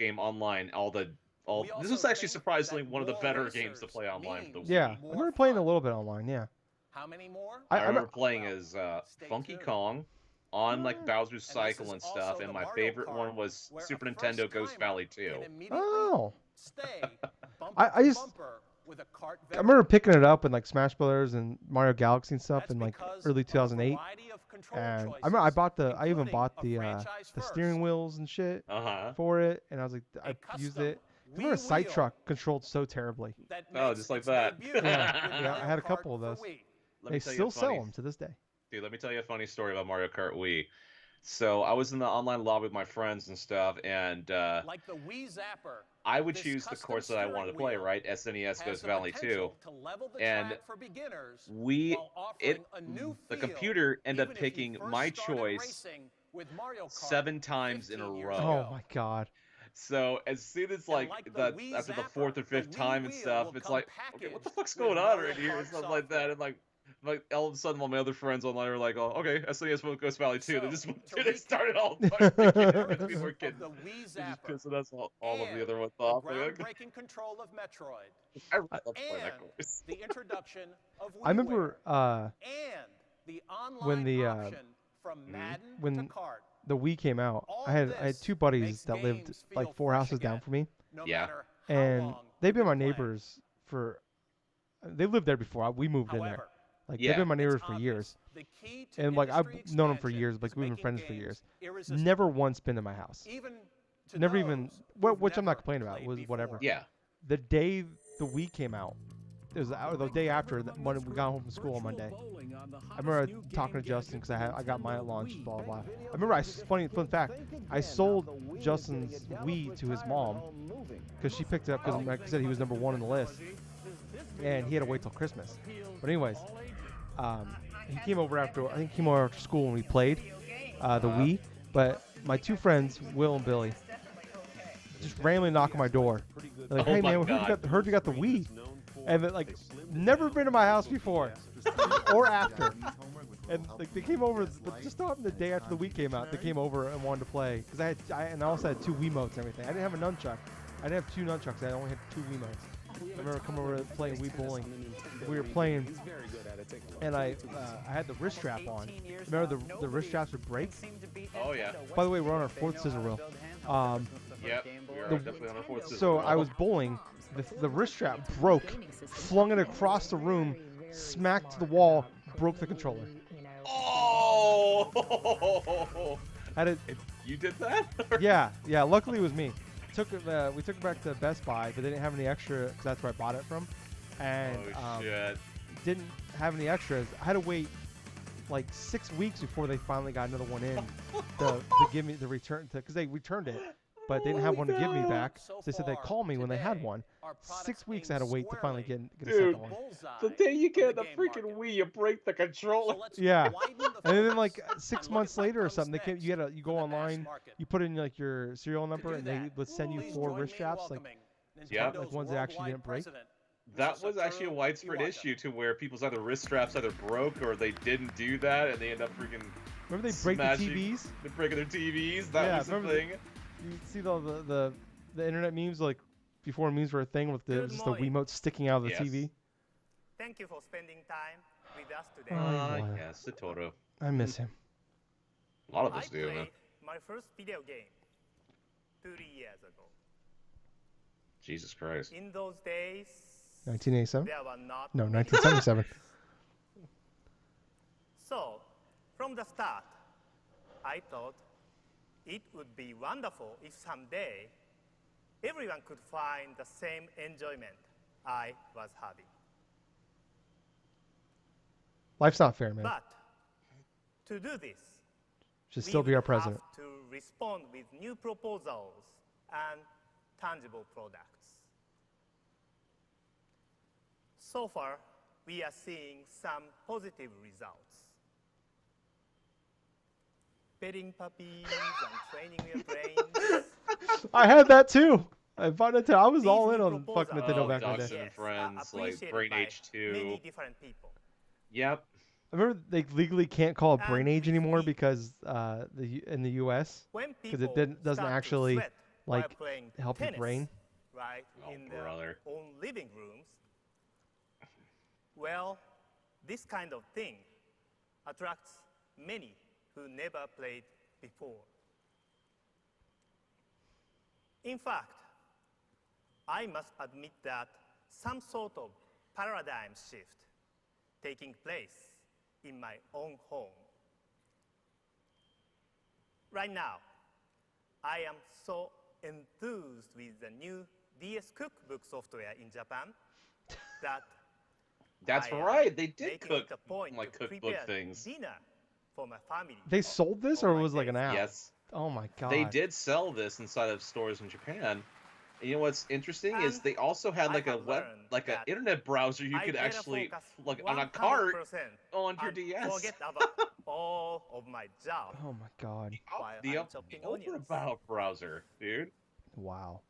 game online, all the This was actually surprisingly one of the better games to play online for the Wii. Yeah, I remember playing a little bit online. Yeah. How many more? I remember playing as Funky Kong on like Bowser's Cycle and stuff, and my favorite one was Super Nintendo Ghost Valley 2. Oh. I remember picking it up in like Smash Brothers and Mario Galaxy and stuff in like early 2008. And I even bought the steering wheels and shit for it, and I was like, I used it. I remember Side Truck controlled so terribly. Oh, just like that. Yeah, I had a couple of those. They still sell them to this day. Dude, let me tell you a funny story about Mario Kart Wii. So I was in the online lobby with my friends and stuff, and like the Wii Zapper, I would choose the course that I wanted to play, right? SNES Ghost Valley 2. And the computer ended up picking my choice 7 times in a row. Oh my god. So as soon as like after the 4th or 5th time and stuff, it's like, okay, what the fuck's going on right here? And stuff like that. And like all of a sudden, all my other friends online are like, "Oh, okay, SNES Ghost Valley 2." They started all fucking we were kidding. They're just pissing us all of the other ones off. Groundbreaking control of Metroid. I love playing that course. The introduction of I remember and the online when the option from Madden to Kart. The Wii came out. I had 2 buddies that lived like 4 houses down from me. Yeah. And they've been my neighbors for. They lived there before. We moved in there. Like they've been my neighbors for years, and like I've known them for years. Like we've been friends for years. Never once been to my house. Never even. Which I'm not complaining about. It was whatever. Yeah. The day the Wii came out, it was the day after when we got home from school on Monday. I remember talking to Justin because I got mine at launch. Blah blah. I remember fun fact. I sold Justin's Wii to his mom because she picked it up because like I said he was number 1 on the list, and he had to wait till Christmas. But anyways. He came over after school when we played the Wii. But my 2 friends, Will and Billy, just randomly knock on my door. They're like, "Hey man, heard you got the Wii," and they're like, never been to my house before or after. And like they came over just on the day after the Wii came out. They came over and wanted to play because I also had 2 Wiimotes and everything. I didn't have a nunchuck. I didn't have 2 nunchucks. I only had 2 Wiimotes. I remember coming over playing Wii bowling. We were playing, and I had the wrist strap on. Remember the wrist straps would break? Oh yeah. By the way, we're on our 4th scissor reel. Yep, we are definitely on our 4th scissor So reel. I was bowling. The wrist strap broke, flung it across the room, smacked the wall, broke the controller. Oh! You did that? Yeah. Luckily it was me. We took it back to Best Buy, but they didn't have any extra because that's where I bought it from, and shit. Didn't have any extras. I had to wait like 6 weeks before they finally got another one in to give me the return because they returned it, but they didn't have one to give me back. So they said they'd call me when they had one. 6 weeks I had to wait to finally get a second one. The day you get the freaking Wii, you break the controller. Yeah, and then like 6 months later or something, you go online, you put in like your serial number, and they would send you 4 wrist straps, like ones that actually didn't break. That was actually a widespread issue to where people's wrist straps either broke or they didn't do that, and they end up freaking. Remember they break the TVs? They're breaking their TVs. That was the thing. You see the internet memes like before memes were a thing with just the Wiimote sticking out of the TV. Thank you for spending time with us today. Yes, Satoru. I miss him. A lot of us do, man. My first video game 30 years ago. Jesus Christ. In those days. 1987? There were not No, 1977. So, from the start, I thought it would be wonderful if someday everyone could find the same enjoyment I was having. Life's not fair, man. But to do this, should still be our president. We have to respond with new proposals and tangible products. So far, we are seeing some positive results. Petting puppies and training your brains. I had that too. I found it too. I was all in on fucking Nintendo back in the day. And Friends, like Brain Age 2. Many different people. Yep. I remember they legally can't call it Brain Age anymore because in the U.S. because it doesn't actually like help your brain. right in their brother. own living rooms, well, this kind of thing attracts many who never played before. In fact, I must admit that some sort of paradigm shift taking place in my own home. Right now, I am so enthused with the new DS cookbook software in Japan that That's I am right. They did making cook it a point like to cookbook prepare things. dinner for my family. They sold this, or on it my was like an days app? off. Yes. Oh my god. They did sell this inside of stores in Japan. And you know what's interesting is And they also had I like a have web, learned like an that internet browser you I could better actually focus like on a cart 100% on your and DS. forget about all of my job Oh my god. while The I'm chopping Opera onions. browser, dude. Wow.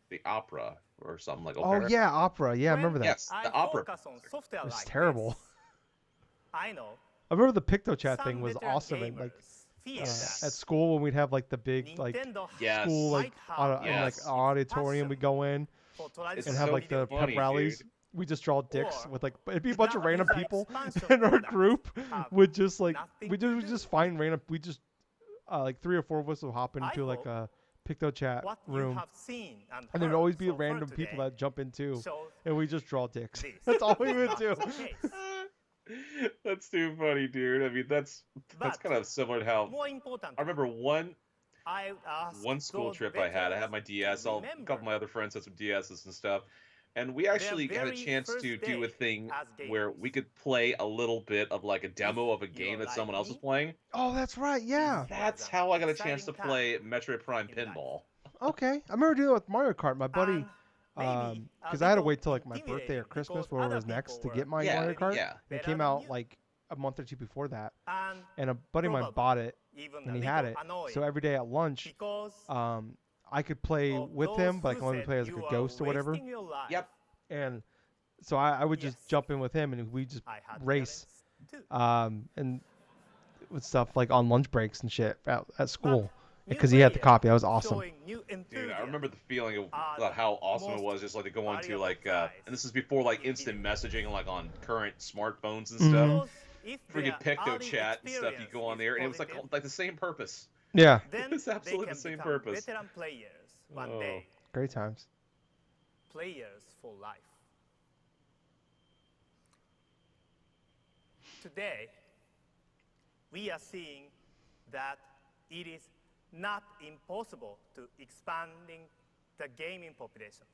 The Opera or something like. Oh Opera. yeah, Opera. Yeah, I When remember that. Yes, I the Opera. focus on software It was like terrible. this, I know I remember the PictoChat some thing was veteran awesome, and like gamers fear at that school when we'd have like the big like Nintendo Yes. school like might have in like Yes. auditorium we go in for and traditional have so like the video pep funny, rallies. dude. We just draw dicks Or with like it'd be a bunch of now random user people expansion in our products group have would just like nothing we to just do. find random like 3 or 4 of us will hop I into like hope a PictoChat what you room have seen and and there'd heard always be so far random people today that jump in too shows and we just draw dicks. this That's all we is would not do. the case. That's too funny, dude. I mean, that's But kind of similar to how more important, I remember one I asked school those trip I had. I had my veterans DS. to A remember couple of my other friends had some DSs and stuff, and we their actually had a very chance first to do a day thing as where gamers. we could play a little bit of like a demo of a If game you're that like someone else was me, playing. Oh, that's right. Yeah. was That's an how I got a chance to exciting play time Metroid Prime in life. Pinball. Okay. I remember doing it with Mario Kart. My buddy, And maybe a because I had to little wait till like my birthday or intimidating Christmas, because whatever other was next, to people get were my Yeah, Mario already Kart. yeah. It better came than out you. like a month or two before that, And and a buddy of mine probably bought it, even and a he had little it. annoying So every day at lunch, because I could play of with those him, but I who could only said play as like you a are ghost or whatever. wasting your life. Yep. And so I would just Yes. jump in with him, and we just I had race, parents too. and with stuff like on lunch breaks and shit at school, New because he had the players copy. That was awesome. showing new Dude, I enthusiasm remember the feeling of are about the how awesome it most was just like to go onto valuable like prize and this is before like in instant video messaging like on current smartphones and Mhm. stuff. Because if Freaking their Picto early chat and stuff. You go on experience there is and it was positive, like the same purpose. Yeah, then It's absolutely they the can same become purpose. veteran players one Oh. day. great times. Players for life. Today, we are seeing that it is not impossible to expanding the gaming population.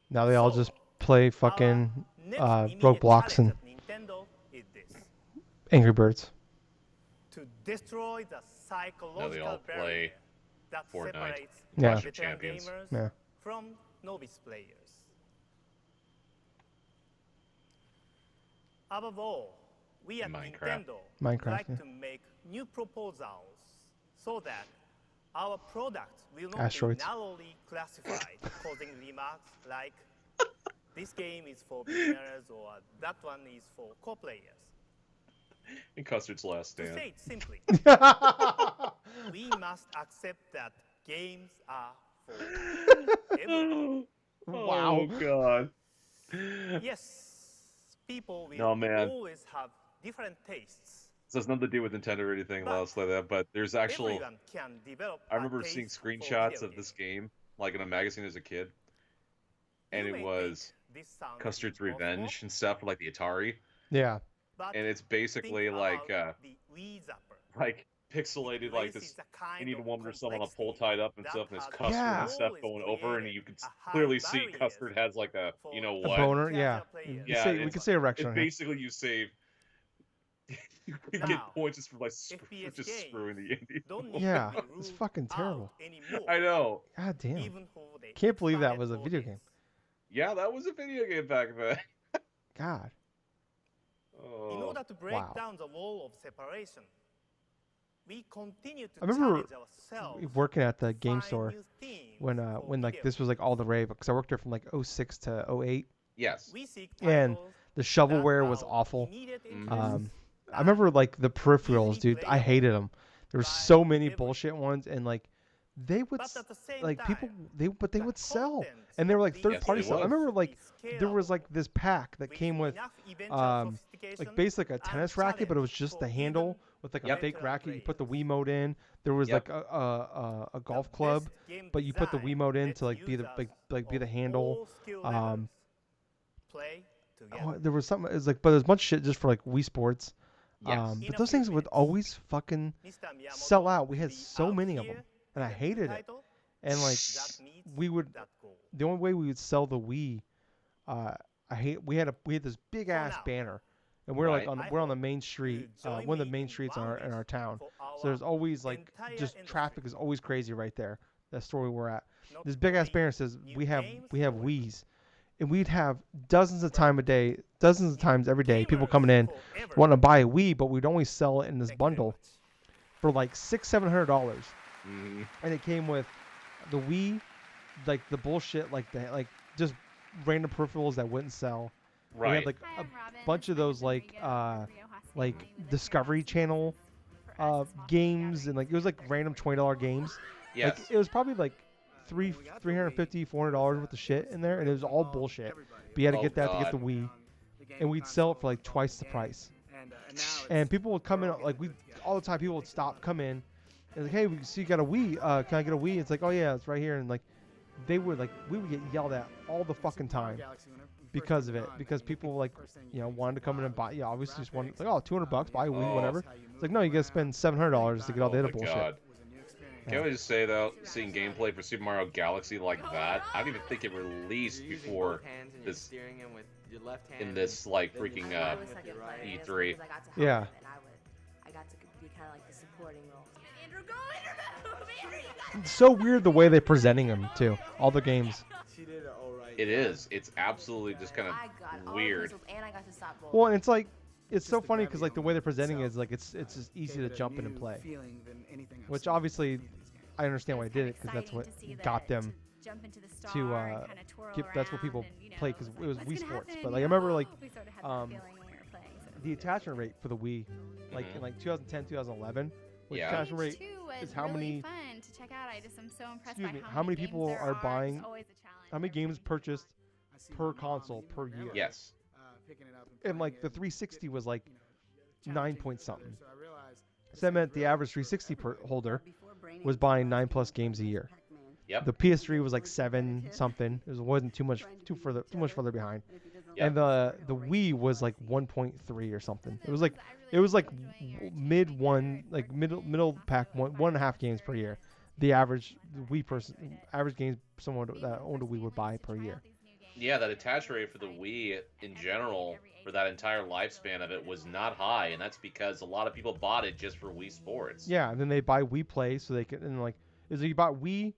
Now they all So, just play fucking Next immediate Roblox and challenge at Nintendo is this: Angry Birds. to destroy the psychological all play barrier that Fortnite. separates Yeah. Clash of veteran Champions. gamers Yeah. from novice players. Above all, we at Minecraft. Nintendo Minecraft, like yeah. to make new proposals so that our products will not Asteroids. be narrowly classified, causing remarks like, this game is for beginners or that one is for co-players. In Custard's Last To Stand. say it simply, we must accept that games are for everyone. Wow. Oh god. Yes, people will No, man. always have different tastes. This has nothing to do with Nintendo or anything But else like that, but there's actual. Everyone can develop I remember a seeing taste for screenshots video of this games. game, like in a magazine as a kid, and You it may was think this sounds Custard's impossible, Revenge and stuff for like the Atari, Yeah. but and it's basically think like about the Wii Zapper. like pixelated like Places this the kind Indian of woman or someone on a pole complexity tied up and that stuff, and there's has custard Yeah. and stuff always going over, and created you can a high clearly see barriers Custard has like a for you know A what? boner, casual yeah. players. You say, we it's- could say erection It's on here. basically you save. You can Now, get points just for like FPS just games screwing the Indian. Don't need Yeah, to be it's ruled fucking out terrible. anymore, I know. God damn. even for the Can't believe that expanded was a video game. audience. Yeah, that was a video game back then. God. In Oh. order to break Wow. down the wall of separation, we continue to I remember challenge ourselves working at the to game find store new themes when for like video this was like all the rave, because I worked there from like 06 to 08, Yes. We seek and titles the that shovelware was our awful. immediate Mhm. interests I remember like the peripherals, dude. I hated them. There were so many every- bullshit ones, and like they would But at the same like time, people they would sell, content and they were like of third these party Yes, they stuff. I was. remember like is there was scalable, like this pack that with came with enough eventual like sophistication basically like a and tennis racket, but it was challenge just for the even handle with like a Yep. fake better racket. You put the upgrades. Wiimote in. There was Yep. like a golf The club, best game but you put the design Wiimote in lets to like be the users like be the of handle. all skill Um, levels play together. Oh, there was something. It was like, but there's a bunch of shit just for like Wii Sports. Yes. In But a those few things would minutes, always fucking Mr. Miyamoto sell out. We will had be so out many of here them, and I with a new hated it. title And like that meets we would, that goal. the only way we would sell the Wii, we had this big ass now, banner, and we're like Right. I we're on the hope main you street, join one of the me main in streets one in our wish town. for So there's our always like entire just industry. traffic is always crazy right there. That store we were at. Not This big ass only banner says new we have games for Wii's, and we'd have dozens of times every day, people gamers coming in forever. wanting to buy a Wii, but we'd only sell it in this Thank you very bundle much. for like $600-700, Mm-hmm. and it came with the Wii, like the bullshit, like just random peripherals that wouldn't sell. We Right. had like a bunch of those like Discovery Channel games, and like it was like random $20 games. Yes. Like it was probably like $350-400 worth of shit in there, and it was all bullshit. But you had to Oh, get that to get God. the Wii, and we'd sell it for like twice the price. And people would come in like all the time. People would come in, and like, hey, we see you got a Wii. Can I get a Wii? It's like, oh yeah, it's right here. And like, we would get yelled at all the fucking time because of it. Because people like, wanted to come in and buy. Yeah, obviously just wanted like, oh, $200, buy a Wii, Oh. whatever. It's like, no, you gotta spend $700 to get all the Oh other my bullshit. God. Can I just say though, seeing gameplay for Super Mario Galaxy like that, I don't even think it released before this in this like freaking E3. Yeah. I got to be kind of like the supporting role. Andrew, go, Andrew, It's so weird the way they're presenting them too. All the games. It is. It's absolutely just kind of weird. And I got to stop both. Well, and it's like it's so funny because like the way they're presenting it is like it's just easy to jump in and play. Which obviously I understand why they did it because that's what got them to that's what people play because it was Wii Sports. But like I remember like the attachment rate for the Wii, like in like 2010, 2011, which Yeah. attachment rate is how many? fun to check out. I just am so impressed Excuse by me, how how many games people there are It's buying? always a challenge. How many games purchased per console per year? Yes. And like the 360 was like 9 point something. So that meant the average 360 holder was buying 9+ games a year. Yep. The PS3 was like 7 something. It wasn't too much further behind. Yep. And the Wii was like 1.3 or something. It was like middle pack 1.5 games per year. The average average games someone that owned a Wii would buy per year. Yeah, that attach rate for the Wii in general for that entire lifespan of it was not high, and that's because a lot of people bought it just for Wii Sports. Yeah, and then they buy Wii Play so they can, and like, is you bought Wii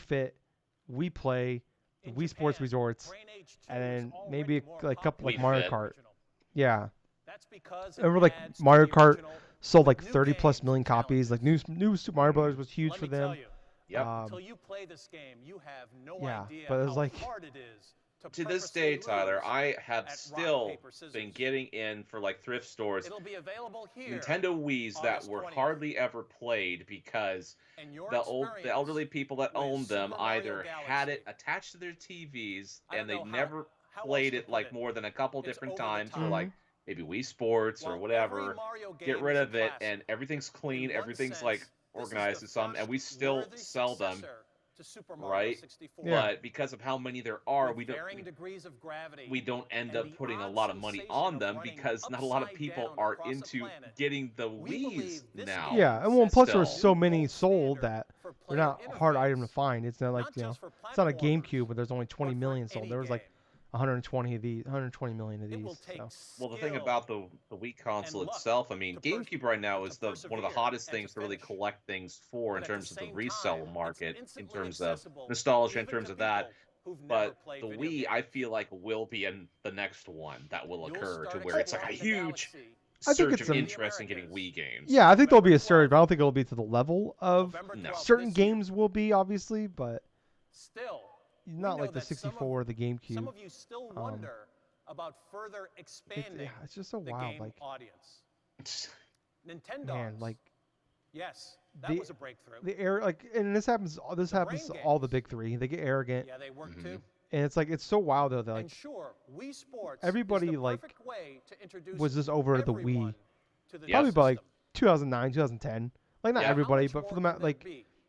Fit, Wii Play, Wii Sports Resorts, and then maybe a couple like Wii Mario Fit. Kart. Yeah. That's because Remember like Mario Kart sold like 30+ million copies. Like new Super Mario Bros. Was huge for them. Yep. Until you play this game, you have no yeah, idea but it was how like hard it is To this day, Tyler, I have still been getting in for like thrift stores It'll be available here. Nintendo Wii's that August were 20th. hardly ever played because And your the elderly people that with owned them Super Mario either Galaxy. had it attached to their TVs I and don't they know never how else played to it put like it. more than a couple It's different over the times for top. like maybe Wii Sports or Well, whatever. every Mario Get game rid is a of it classic. and everything's clean, In one everything's sense, like this is organized the and something, and we first still worthy sell them. successor to Super Mario Right, 64. but because of how many there are, With we don't varying degrees of gravity we don't end and up the putting a odd lot of money sensation on of them running because not a lot of upside people down are across the into planet. getting the We Wii's believe this now. game yeah, and well, plus Still. there's so many gold sold standard that for they're player not a hard interface. item to find. It's not like Not you know, just for it's not a platformers, GameCube, but there's only 20 but for million sold. any There was like game. 120 of these, 120 million of It these. will take So. Well, the thing skill about the Wii console and luck itself, I mean, to GameCube right now is to one of the persevere hottest and to things to really finish. collect things for in But at the terms of the same resale time, it's market, in instantly terms of accessible, nostalgia, in even terms to of that. people who've never But played the video Wii, I games. feel like, will be in the next one that will You'll occur to start where it's like a exploring the huge galaxy I think surge it's of a- interest in getting Wii games. Yeah, I think there'll be a November surge, but I don't 12th. think it'll be to the level of November No. 12th certain this year. games will be, obviously, but Still, we not know like the that some 64 or the Some GameCube. of you still wonder about further expanding Yeah, it's just so the wild. game Like, audience. Nintendo man, does. like, Yes, that The- was a breakthrough. The air like, and this happens. This happens to all the big three. They get arrogant. Yeah, they work too. And it's like, it's so wild though that like And sure, Wii Sports everybody is the like perfect way to introduce was just over the Wii. to the Probably new by like system. 2009, 2010. Like not Yeah. everybody, but for the like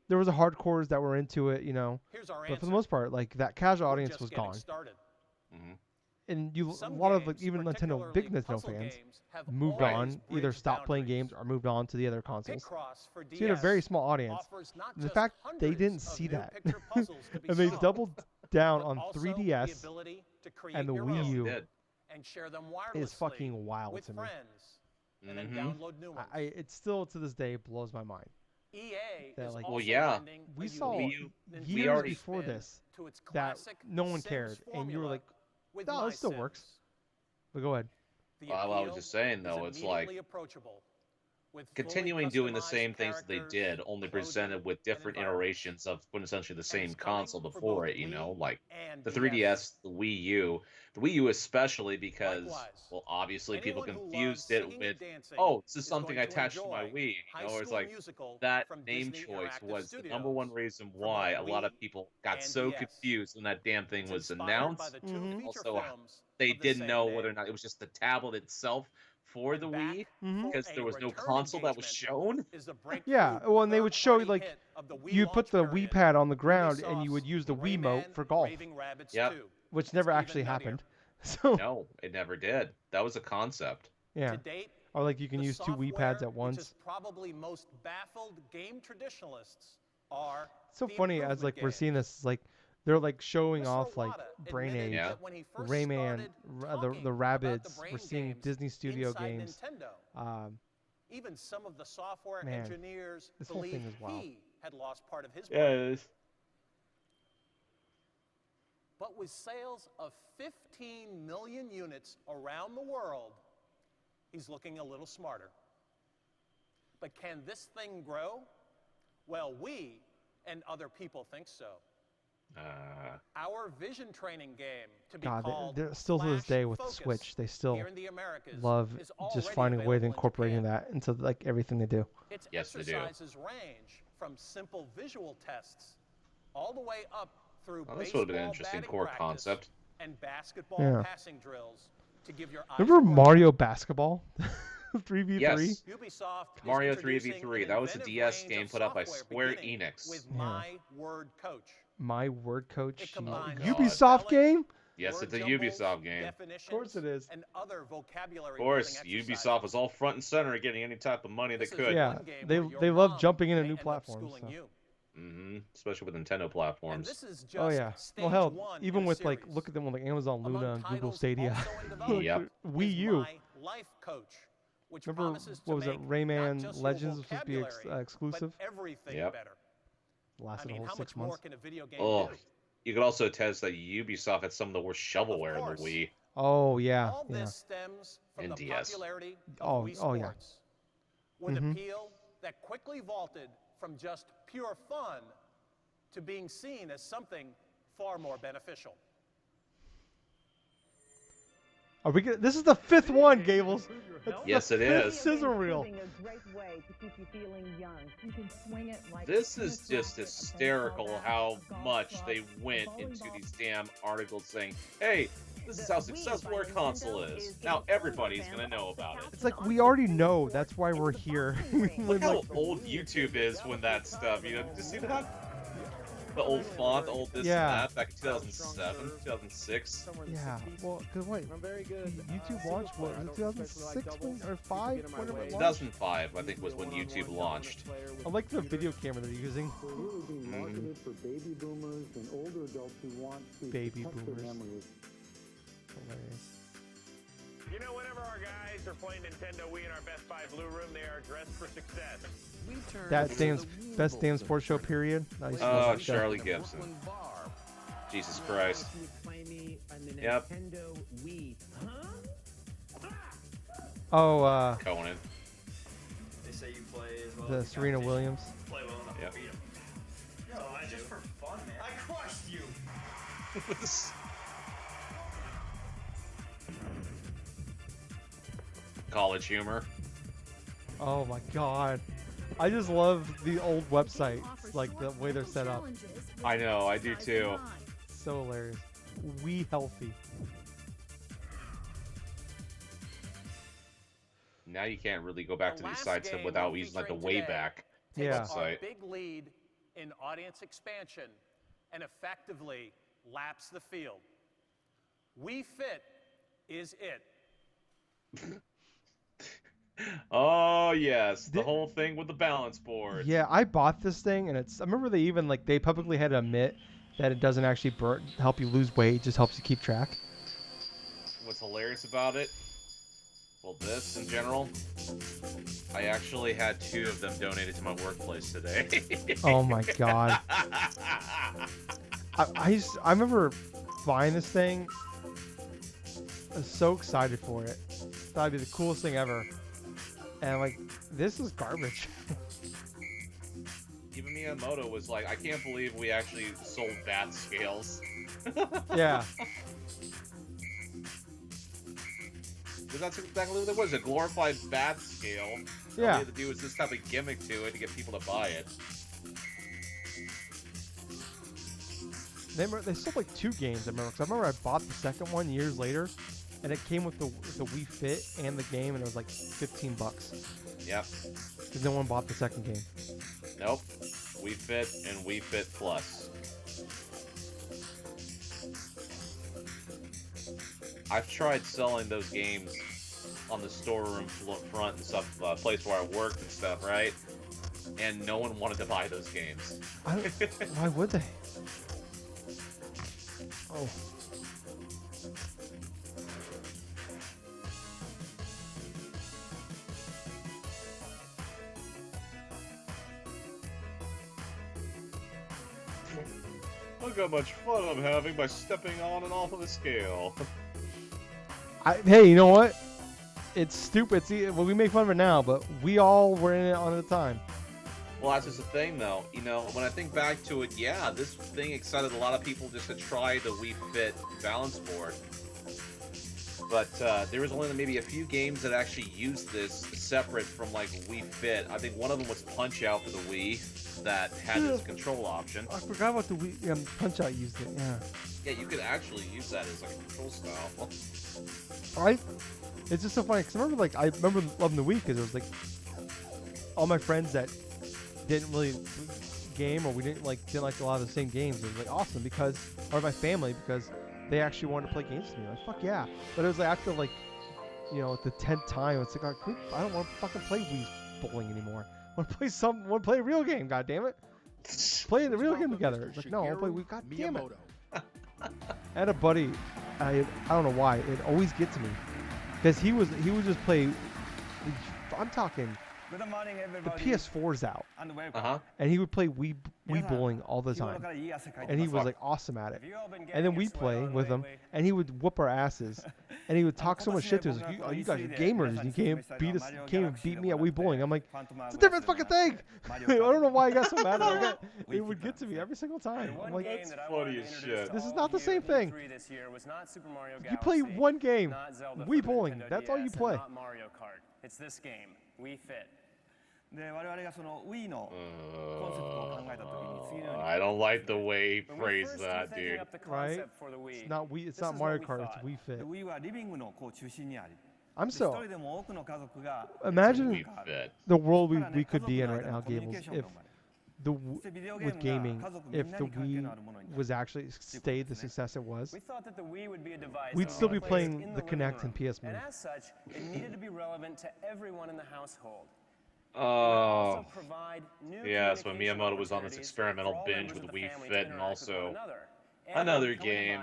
there was a hardcores that were into it, Here's our But for answer. the most part, like that casual We're audience just was getting gone. started. And a Some lot of like games, even Nintendo big particularly Nintendo puzzle fans games, have moved always on, either bridged stopped playing games or moved on to the other consoles. Picross for So you had a very DS small audience. offers not And the just fact they hundreds didn't of see new that, picture puzzles to be and they solved, doubled down but on also 3DS the ability to create and the your Wii own U and share them is wirelessly fucking wild with to me. friends, and then download new ones. It still to this day blows my mind. EA That is like, also lending we a saw unique years Nintendo before spin this to its that classic no one Sims cared, and you were formula like, with "No, My it still Sims. works." But go ahead. The Well, I was appeal just saying is though, it's like immediately approachable with continuing fully doing the customized same things that they characters, did, only presented with different iterations of essentially the same console before it. Like and the DS. 3DS, the Wii U especially because, well, obviously people Anyone who confused loves it singing with, and dancing oh, this is is something going I to attached to my enjoy Wii. High It's School like Musical that from name Disney choice Interactive was the Studios number one reason for why a both lot of Wii people got and so DS. confused when that damn thing It's was inspired by announced. the two feature Also, films they of the didn't same know name. whether or not it was just the tablet itself for the Wii for because a there was no return console that was shown. is the breakthrough Yeah, well, and they would show you third-party like hit of the Wii you put the launch Wii period, pad on the ground and you Ubisoft's would use the Rayman Wiimote for golf, Raving Rabbids Yep. 2. which never It's actually even nuttier. happened. So No, it never did. That was a concept. yeah, To date, or like you can the use two Wii pads software at once. which is probably most baffled game traditionalists are It's so the funny as like improvement we're games. seeing this like they're like showing Mr. off like Iwata Brain admitted Age, that when he first Rayman, started the talking Rabbids. about the We're Brain seeing games Disney Studio inside games. Nintendo. Even some of the software Man, engineers this whole believe thing is wild. he had lost part of his Yeah, brain. it is. But with sales of 15 million units around the world, he's looking a little smarter. But can this thing grow? Well, we and other people think so. Our vision training game, to be God, called they're still to this Flash day with Focus, the Switch, they still here in the Americas, love is just already finding a way of available in incorporating Japan. that into like everything they do. Its Yes, they do. exercises range from simple visual tests all the way up through Well, this would have been an baseball interesting batting core practice concept. and basketball Yeah. passing drills to give your eyes Remember a workout. Mario Basketball, 3v3? Yes. Ubisoft is Mario introducing 3v3. an That was a inventive DS range game of put out by software Square beginning Enix. with Yeah. My Word Coach. My Word Coach. It combines Ubisoft spelling, game? Yes, word it's a jumbles, Ubisoft game. definitions, Of course it is. and other vocabulary Of course, building exercises. Ubisoft was all front and center getting any type of money they This is could. Yeah, one game they where your they love mom jumping into may new end up platforms. schooling So. you. Especially with Nintendo And platforms. this is just Oh yeah. stage Well, hell, one even in a with like series. look at them with like Amazon Among Luna and Google titles Stadia. also in development Yep. Wii is U. My Life Coach, which Remember promises to what was it? make not Rayman just your Legends was supposed to be vocabulary, exclusive. but everything Yep. better. Lasted I mean, a whole how 6 much more months. can a video game Oh, do? you could also attest that Ubisoft had some of the worst shovelware in course. the Wii. Oh yeah, All yeah. this stems from And the DS. popularity of Oh, Wii oh, yeah. Sports, with Mhm. appeal that quickly vaulted from just pure fun to being seen as something far more beneficial. Are we gonna, this is the 5th one, Gables. It's Yes, the it 5th is. Scissor reel. A great way to keep you feeling young. You can swing it like This a is tennis just racket, a hysterical baseball bat, how a golf much club, they a went bowling into ball. these damn articles saying, hey, this is how successful our console is. Now everybody's gonna know about it. It's like we already know. That's why we're here. Look When, how like, old YouTube is when that stuff, you know, did you see that? The old font, the old this Yeah. and that, back in 2007, 2006. yeah. Well, cause wait, I'm very good. YouTube launched what? Was it 2006 or 5? Whenever it launched? 2005, I think, was when YouTube launched. I like the video camera they're using. We're really being marketed for baby boomers and older adults who want to Baby protect boomers. their memories. Hilarious. You know, whenever our guys are playing Nintendo Wii in our Best Buy Blue Room, they are dressed for success. That best damn sports show period. I used to love Oh, that show. Charlie Gibson. Jesus Christ. Yep. Oh, Conan. They say you play as well the as Serena Williams. play well enough Yep. to beat him. No, I just for fun, man. I crushed you. College humor. Oh my God. I just love the old website, like the way they're set up. I know, I do too. So hilarious. We healthy. Now you can't really go back to these sites without using like the Wayback website. Big lead in audience expansion and effectively laps the field. Wii Fit is it. Oh yes, the whole thing with the balance board. Yeah, I bought this thing, and I remember they even they publicly had to admit that it doesn't actually help you lose weight, it just helps you keep track. What's hilarious about it? Well, this in general, I actually had 2 of them donated to my workplace today. Oh my god. I remember buying this thing. I was so excited for it. Thought it'd be the coolest thing ever. And like, this is garbage. Even Miyamoto was like, I can't believe we actually sold bat scales. Yeah. Because that's exactly what it was, a glorified bat scale. Yeah. All you had to do was this type of gimmick to it to get people to buy it. They sold like 2 games, I remember. Because I remember I bought the second one years later, and it came with the Wii Fit and the game, and it was like $15. Yep. Because no one bought the second game. Nope. Wii Fit and Wii Fit Plus. I've tried selling those games on the storeroom front and stuff, place where I worked and stuff, right? And no one wanted to buy those games. Why would they? Oh. Look how much fun I'm having by stepping on and off of the scale. Hey, you know what? It's stupid. See, well, we make fun of it now, but we all were in it on the time. Well, that's just the thing, though. You know, when I think back to it, yeah, this thing excited a lot of people just to try the Wii Fit balance board. But there was only maybe a few games that actually used this separate from, like, Wii Fit. I think one of them was Punch-Out for the Wii that had this control option. I forgot about the Wii. Punch-Out used it, yeah. Yeah, you could actually use that as, like, a control style. Right? It's just so funny, because I remember loving the Wii, because it was, like, all my friends that didn't really game, or we didn't like a lot of the same games. It was like awesome or my family, because they actually wanted to play games with me. Like, fuck yeah. But it was like after the 10th time, it's like, I don't want to fucking play Wii bowling anymore. I want to play a real game, god damn it. Play the real game together. It's like, no, I want to play Wii, god damn it. I had a buddy, I don't know why, it always gets to me. Because he would just play, I'm talking, Good morning, everybody. the PS4's out. And welcome. And he would play Wii bowling all the time. And he was like awesome at it. And then we'd play with him, and he would whoop our asses. And he would talk so much shit to us. Like, you guys are gamers. You can't beat me at Wii bowling. I'm like, it's a different fucking thing. I don't know why I got so mad at it. It would get to me every single time. I'm like, that's funny as shit. This is not the same thing. You play one game, Wii bowling. That's all you play. Not Mario Kart. It's this game, Wii Fit. I don't like the way he phrased that, dude. Right? It's not Wii. It's not Mario Kart. It's Wii Fit. I'm so. Imagine the world we could be in right now, Gables, if with gaming, if the Wii was actually stayed the success it was. We thought that the Wii would be a device we'd still be playing the Kinect and PS Move. And as such, it needed to be relevant to everyone in the household. Oh, yeah, so when Miyamoto was on this experimental binge with Wii Fit and also another game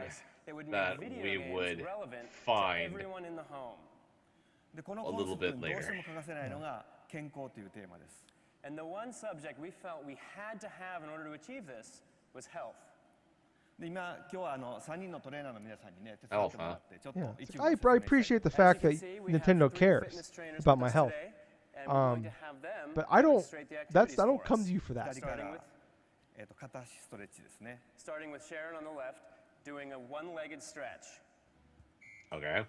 that we would find a little bit later. And the one subject we felt we had to have in order to achieve this was health. Health, huh? Yeah. I appreciate the fact that Nintendo cares about my health. But I don't come to you for that. Starting with Sharon on the left, doing a one-legged stretch. Okay.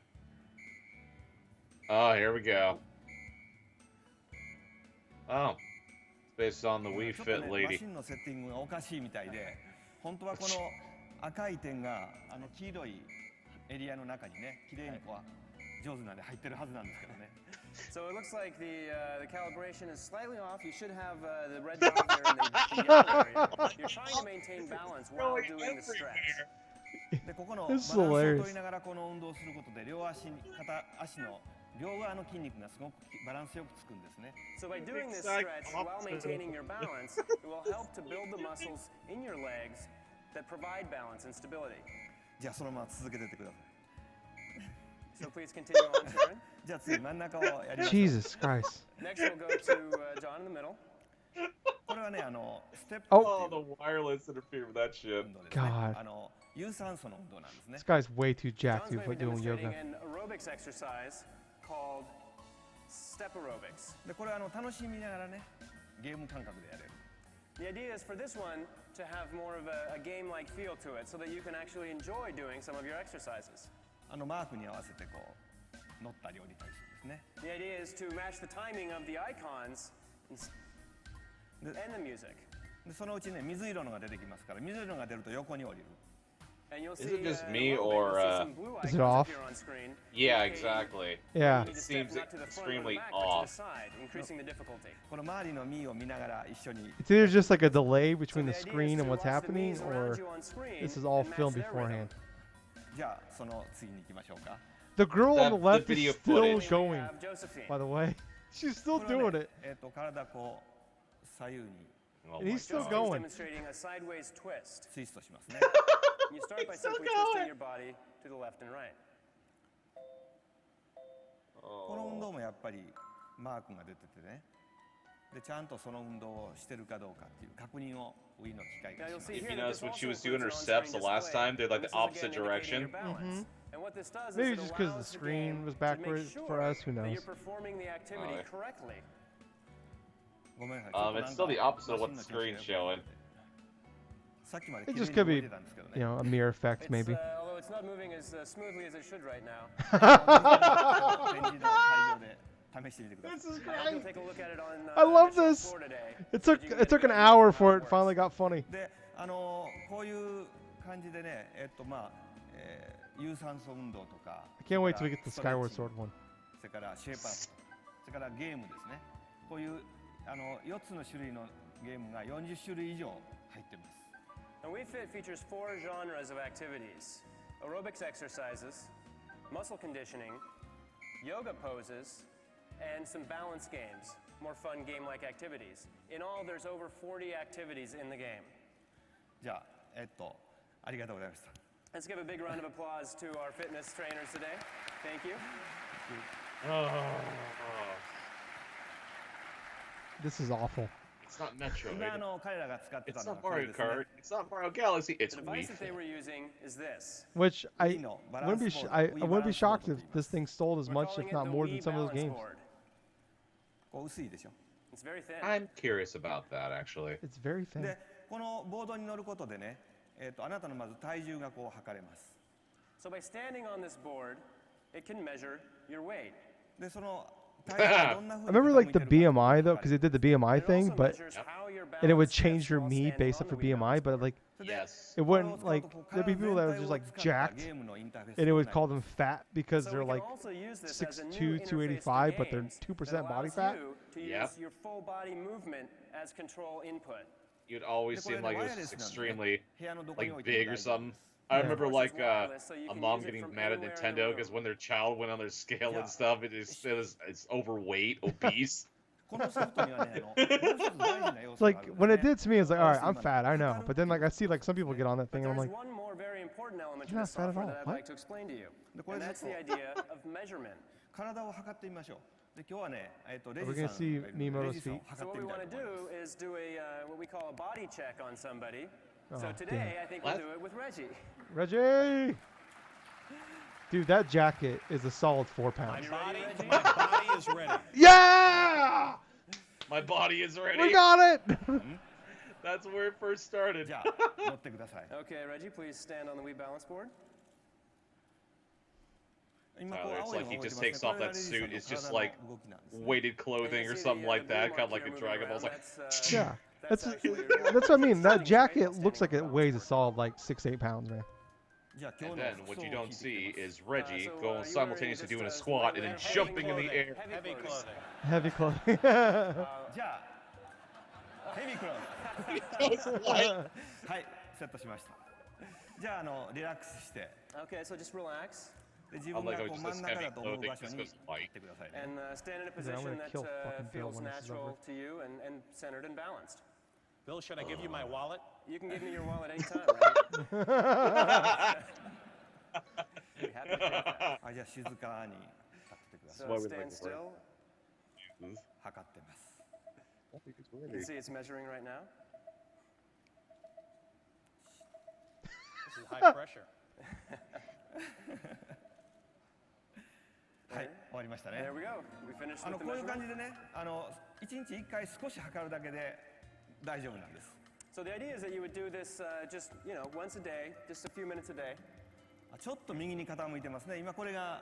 Oh, here we go. Oh. Based on the Wii ちょっと Fit ね、マ lady. シンのセッティングがおかしいみたいで、本当はこの赤い点が黄色いエリアの中にね、綺麗にこう上手なんで入ってるはずなんですけどね。So it looks like the calibration is slightly off. You should have the red dot there in the yellow area. You're trying to maintain balance while doing the stretch. でここのバ This ラン is スを hilarious. 取りながらこの運動をすることで両足の両側の筋肉がすごくバランスよくつくんですね。 So by doing this stretch while maintaining your balance, it will help to build the muscles in your legs that provide balance and stability. じゃあそのまま続けてってください。 So please continue on, Sharon. じゃあ次真ん中をやりましょう。 Jesus Christ. Next we'll go to John in the middle. これはねステップ Oh, the wireless interfered with that shit. God. 有酸素の運動なんですね。 This guy's way too jacked John's to going to be be doing demonstrating yoga. an aerobics exercise called step aerobics. でこれ楽しみながらねゲーム感覚でやれる。 The idea is for this one to have more of a game-like feel to it so that you can actually enjoy doing some of your exercises. マークに合わせてこう乗ったり降りたりするんですね。 The idea is to match the timing of the icons and the music. でそのうちね水色のが出てきますから水色のが出ると横に降りる。 And you'll Is see, it just in me a little bit, or, you'll see some blue Is it icons off? appear on screen. Yeah, Okay, exactly. Yeah. you need It to step seems not to the front or extremely the back, but to the off. side, increasing the difficulty. この周りのミーを見ながら一緒に。 It's either just like a delay between So the the idea screen is and to what's watch the happening, knees or around you on screen this is all and match filmed their rhythm. beforehand. じゃあその次に行きましょうか。 The girl on the The left video is still footage. going, We have Josephine. by the way. She's still これは doing ね it. 体こう左右に Oh And my he's still God. Josephine's going. demonstrating a sideways twist. ツイストしますね。 You start by He's still simply going. twisting your body to the left and right. この運動もやっぱりマークが出ててね。でちゃんとその運動をしてるかどうかっていう確認を Wii の機械が Now し you'll ます。 see If here you that notice this when she also was doing her includes an steps on-screen the last display. time, they're like the This is opposite again indicating your direction. balance. And what this does Maybe is it just because the allows the screen game was to make backwards sure for us, who that knows? you're performing the activity Alright. correctly. ごめんなさい。ちょっと It's still the なんか opposite of what the マシンの調 screen's 子が良くな showing. くてさっきまで It 綺麗 just に could 動い be, てたんですけど you ね。 know, a mirror effect, It's, maybe. although it's not moving as smoothly as it should right now. 展示の会場で試してみてください。 This is Perhaps you'll great. take a look at it on I love the this. floor today. It so took that you it can took an get a hour feel for for how it it finally got works. funny. でこういう感じでね有酸素運動とか I can't wait till we get the ストレッ Skyward チ Sword one. それからシェイプアップそれからゲームですね。こういう4つの種類のゲームが40種類以上入ってます。 And Wii Fit features 4 genres of activities: aerobics exercises, muscle conditioning, yoga poses, and some balance games, more fun game-like activities. In all, there's over 40 activities in the game. じゃあありがとうございました。 Let's give a big round of applause to our fitness trainers today. Thank you. This is awful. It's not Metro. 今彼らが使ってた It's の not はこれ Mario ですね。 Kart. It's not Mario Galaxy. It's The Wii device that they Fit. were using is this. Which I Wii no, wouldn't be balance board. I Wii wouldn't be balance shocked board if this thing sold as We're much, calling if it not the more than Wii some of those balance games. board. こう薄いでしょ。 It's very thin. I'm curious about that, actually. It's very thin. でこのボードに乗ることでねあなたのまず体重がこう測れます。 So by standing on this board, it can measure your weight. でその体重がどんな I 風に remember like the 傾いてるか BMI though, because it did the BMI It thing, also but measures how your and it would balance change shifts your while me standing based on off of the Wii BMI, balance but board. like Yes. it wouldn't like there'd be people that were just like jacked, and it would call them fat because So they're we can like also use this as a new 6'2", interface 285, for but they're games 2% that body allows fat. you to Yep. use your full body movement as control input. You'd always De, seemこれね、 like it ワイヤレ was スなんでね、 extremely 部屋のどこに置い like ても big or 大丈夫 something. です。 I And of remember course, like it's wireless, so you a can mom use it getting from mad at anywhere in the Nintendo room. because when their child went on their scale Yeah. and stuff, it's overweight, obese. このソフトにはねもう一つ大事な要 It's 素が like あるん when で it ね。 did to me, it's like, all right, I'm 今 fat, I know. 測る But then like I see like some people get on that But thing, and I'm there's like, one more very important element to You're this not fat at software all. that I'd What? like to explain to you. でこれ And で that's ちょ the っと idea of measurement. 体を測ってみましょう。で今日はねレ We're ジ gonna さん see がいるのでレ Miimoto's ジさんを feet. So 測っ what て we みた want い to と思います。 do is do what we call a body check on somebody. So Oh, today, I think we'll What? do it with Reggie. Reggie, dude, that jacket is a solid 4 pounds. Reggie? My body is ready. Yeah, My body is ready. we got it. That's where it first started. じゃあ乗ってください。 Okay, Reggie, please stand on the Wii balance board. Tyler, it's like he just takes off that suit. It's just like weighted clothing or something like that, kind of like a Dragon Ball. Like, yeah, that's what I mean. That jacket looks like it weighs a solid like 6-8 pounds, man. And then what you don't see is Reggie going simultaneously doing a squat and then jumping in the air. Heavy clothing. Heavy clothing. Heavy clothing. はい、セットしました。じゃあリラックスして。Okay, so just relax. で自分がこう真ん中だと思う場所に行ってくださいね。And stand in a position that feels natural to you and centered and balanced. Bill, should I give you my wallet? You can give me your wallet anytime, right? じゃあ静かに立っててください。 So stand still. 測ってます。 You can see it's measuring right now. This is high pressure. はい、終わりましたね。 There we go. We finished with the こういう measurement. 感じでね、1日1回少し測るだけで大丈夫なんです。 So the idea is that you would do this just, once a day, just a few minutes a day. ちょっと右に傾いてますね。今これが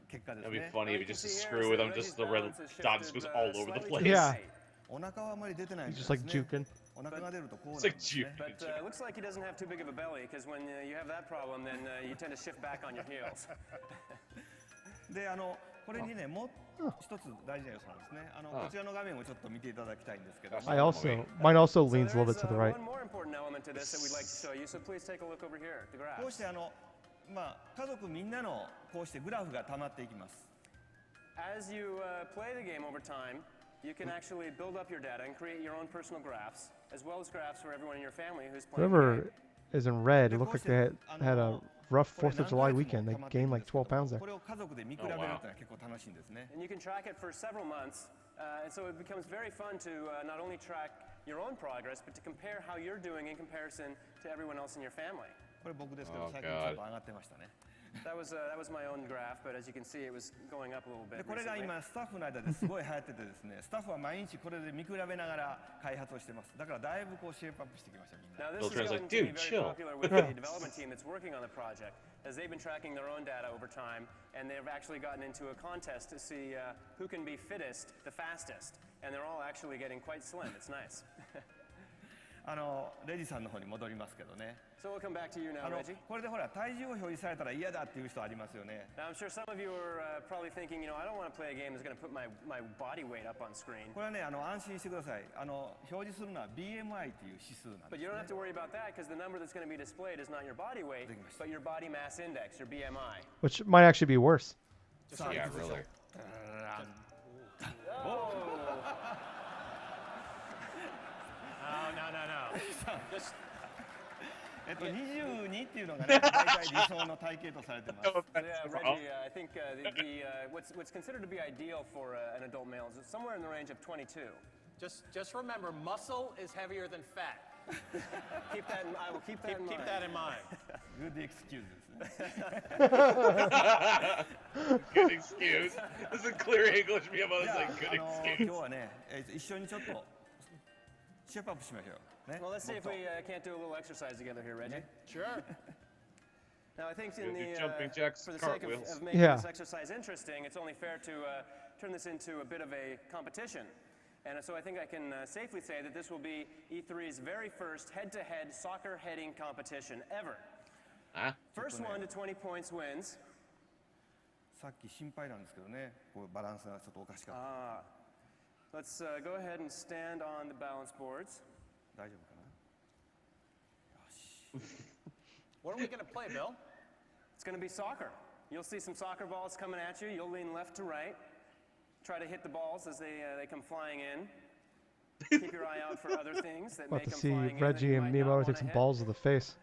結果です That'd be ね。 funny if you just screw with him, just the red dot just goes all over the place. Yeah. お腹はあまり出てないん He's です just like ね。 juking. お腹が出るとこうなん It's で like すね。 juking. But it looks like he doesn't have too big of a belly, because when you have that problem, then you tend to shift back on your heels. でこれにねもう一つ大事な要素なんですね。こちらの画面をちょっと見ていただきたいんですけど。Mine also leans a little bit to the right. One more important element to this that we'd like to show you, so please take a look over here, the こう graphs. して家族みんなのこうしてグラフが溜まっていきます。 As you play the game over time, you can actually build up your data and create your own personal graphs, as well as graphs for everyone in your family who's playing the game. Whoever is in red, it looked like they had a rough 4th of July weekend. They gained like 12 pounds there. これを家族で見比べるっていうのは結構楽しいんですね。 And you can track it for several months, and so it becomes very fun to not only track your own progress, but to compare how you're doing in comparison to everyone else in your family. これ僕ですけど最近ちょっと上がってましたね。 That was my own graph, but as you can see, it was going up a little で bit これが recently. 今スタッフの間ですごい流行っててですね、スタッフは毎日これで見比べながら開発をしてます。だからだいぶこうシェイプアップしてきましたみんな。 Now this Bill is Trent's going like, to be "Dude, very chill." popular with the development team that's working on the project, as they've been tracking their own data over time, and they've actually gotten into a contest to see who can be fittest, the fastest, and they're all actually getting quite slim. It's nice. レジさんの方に戻りますけどね。 So we'll come back to you now, Reggie. これでほら体重を表示されたら嫌だっていう人ありますよね。 Now I'm sure some of you are probably thinking, I don't want to play a game that's going to put my body weight up on screen. これはね安心してください。表示するのは BMI っていう指数なんです、ね。 But you don't have to worry about that because the number that's going to be displayed is not your body weight, but your body mass index, your BMI. Which might actually be worse. Yeah, really. Oh. No. Just 22っていうのがね、大体理想の体型とされてます。Yeah, Reggie, I think what's considered to be ideal for an adult male is somewhere in the range of 22. just remember, muscle is heavier than fat. I will keep that in mind. Keep that in mind. Good excuse ですね。 Good excuse. This is clear English. Me, I was like, good 今 excuse. 日はね、一緒にちょっとシェイプアップしましょう。ね。 Well, let's see if we can't do a little exercise together here, Reggie. Sure. Now, I think Do jumping jacks, for the sake cartwheels. of making Yeah. this exercise interesting, it's only fair to turn this into a bit of a competition. And so I think I can safely say that this will be E3's very first head-to-head soccer heading competition ever. First one to 20 points wins. さっき心配なんですけどね、こうバランスがちょっとおかしかった。 Let's go ahead and stand on the balance boards. 大丈夫かな。 What are we going to play, Bill? It's going to be soccer. You'll see some soccer balls coming at you. You'll lean left to right. Try to hit the balls as they come flying in. Keep your eye out for other things that may About to come see flying in. Reggie and Miyamoto take some balls to the face.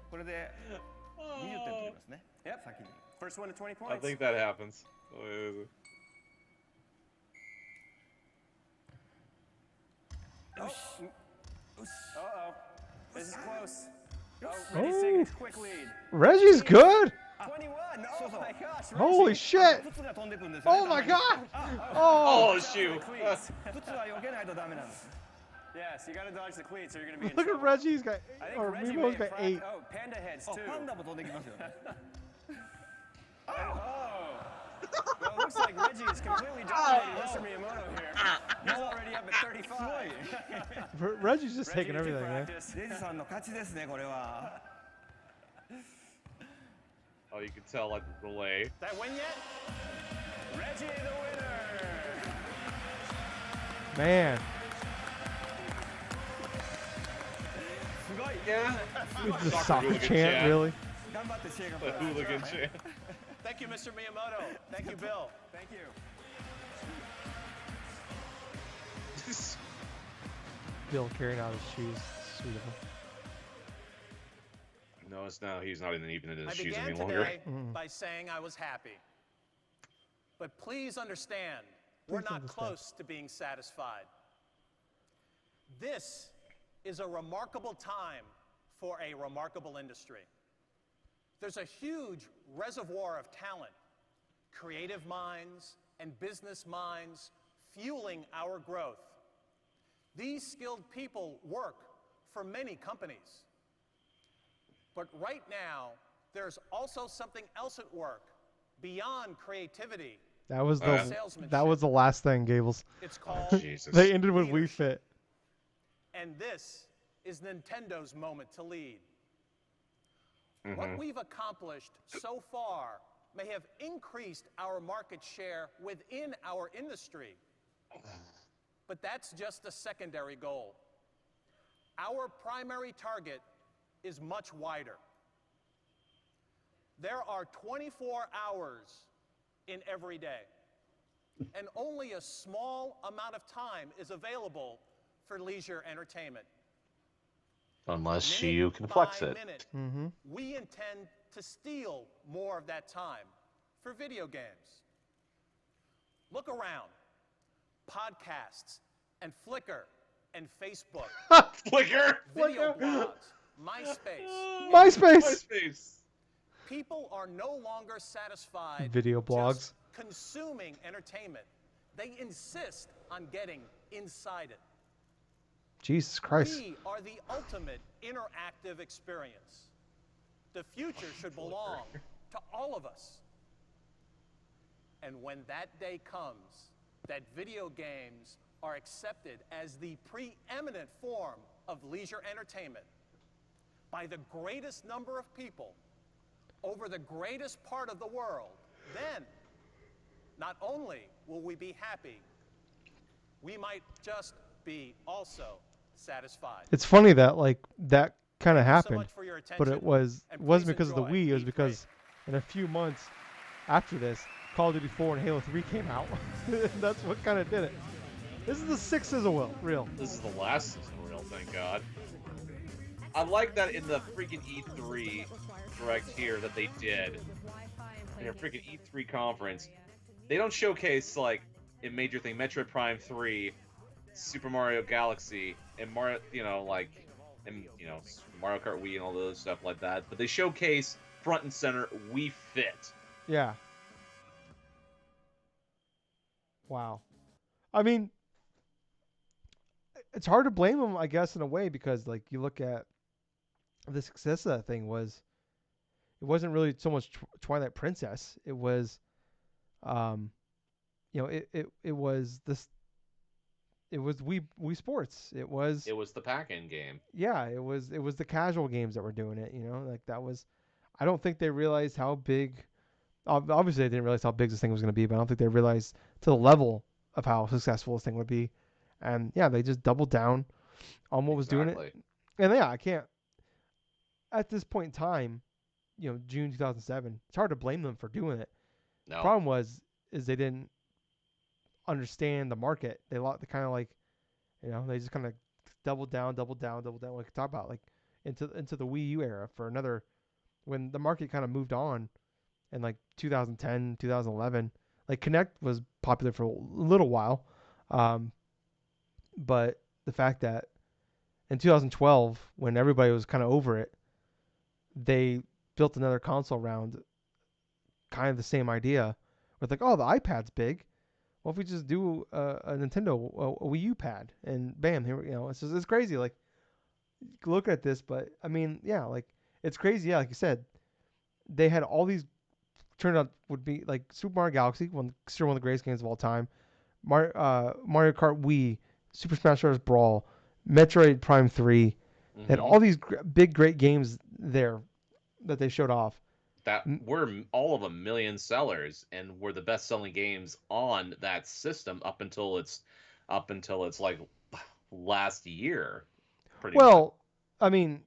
これで20点取りますね。 Yep. 先に。 First one to 20 I points. think that happens. Uh-oh. This is close. Oh, Reggie's taking a quick lead. Reggie's good. 21. Oh my gosh. Holy shit. 靴が飛んでくるんですよね。 Oh my god. Oh, Oh. shoot. 靴は避けないとダメなんです。 Yes, you got to dodge the cleats or you're going to be in Look at trouble. Reggie's got, I think or Reggie Miyamoto's may got have 8. Oh, panda heads too. パンダも飛んできますよね。looks like Reggie is completely dominating Mr. Miyamoto here. He's already up at 35. Reggie's just taking everything, man. レイジさんの勝ちですね、これは。 Oh, you can tell like the delay. That win yet? Reggie the winner. Man. Yeah. The soccer chant, really? The hooligan chant. Thank you, Mr. Miyamoto. Thank you, Bill. Thank you. Bill carrying out his shoes. Sweet of him. Notice now he's not even in his I shoes began any longer. today by saying I was happy. But please understand, we're not close to being satisfied. This is a remarkable time for a remarkable industry. There's a huge reservoir of talent, creative minds and business minds fueling our growth. These skilled people work for many companies. But right now, there's also something else at work beyond creativity. That was the salesmanship. last thing, Gables. It's called Jesus. They ended with Wii Fit. And this is Nintendo's moment to lead. What we've accomplished so far may have increased our market share within our industry. But that's just a secondary goal. Our primary target is much wider. There are 24 hours in every day, and only a small amount of time is available for leisure entertainment. Unless you can flex it. Mm-hmm. We intend to steal more of that time for video games. Look around. Podcasts and Flickr and Facebook. Flickr. Video blogs. MySpace. MySpace. People are no longer satisfied Video blogs. just consuming entertainment. They insist on getting inside it. Jesus Christ. We are the ultimate interactive experience. The future should belong to all of us. And when that day comes, that video games are accepted as the preeminent form of leisure entertainment by the greatest number of people over the greatest part of the world, then not only will we be happy, we might just be also satisfied. It's funny that like that kind of Thank you so happened, much for your but attention, it and wasn't please because of the enjoy Wii. It was E3. because in a few months after this, Call of Duty 4 and Halo 3 came out. That's what kind of did it. This is the sixth sizzle real. This is the last sizzle reel, thank God. I like that in the freaking E3 direct here that they did in their freaking E3 conference. They don't showcase like a major thing, Metroid Prime 3, Super Mario Galaxy, and Mario, Mario Kart Wii and all those stuff like that. But they showcase front and center Wii Fit. Yeah. Wow. I mean, it's hard to blame them, I guess, in a way, because like you look at the success of that thing it wasn't really so much Twilight Princess. It was, it was this. It was Wii Sports. It was the pack-in game. Yeah, it was the casual games that were doing it. Like that was. I don't think they realized how big. Obviously, they didn't realize how big this thing was going to be, but I don't think they realized to the level of how successful this thing would be. And yeah, they just doubled down on what was doing it. And yeah, I can't. At this point in time, June 2007, it's hard to blame them for doing it. No. The problem is they didn't understand the market. They kind of like, they just kind of doubled down. Like we talk about like into the Wii U era for another, when the market kind of moved on in like 2010, 2011. Like Kinect was popular for a little while. But the fact that in 2012, when everybody was kind of over it, they built another console around kind of the same idea with like, oh, the iPad's big. Well, if we just do a Nintendo a Wii U pad, and bam, here it's crazy. Like, look at this, but I mean, yeah, like it's crazy. Yeah, like you said, they had all these turned out would be like Super Mario Galaxy, still one of the greatest games of all time. Mario Kart Wii, Super Smash Bros. Brawl, Metroid Prime 3. They had all these big, great games there that they showed off. That were all of them million sellers and were the best-selling games on that system up until it's like last year. Pretty much. I mean,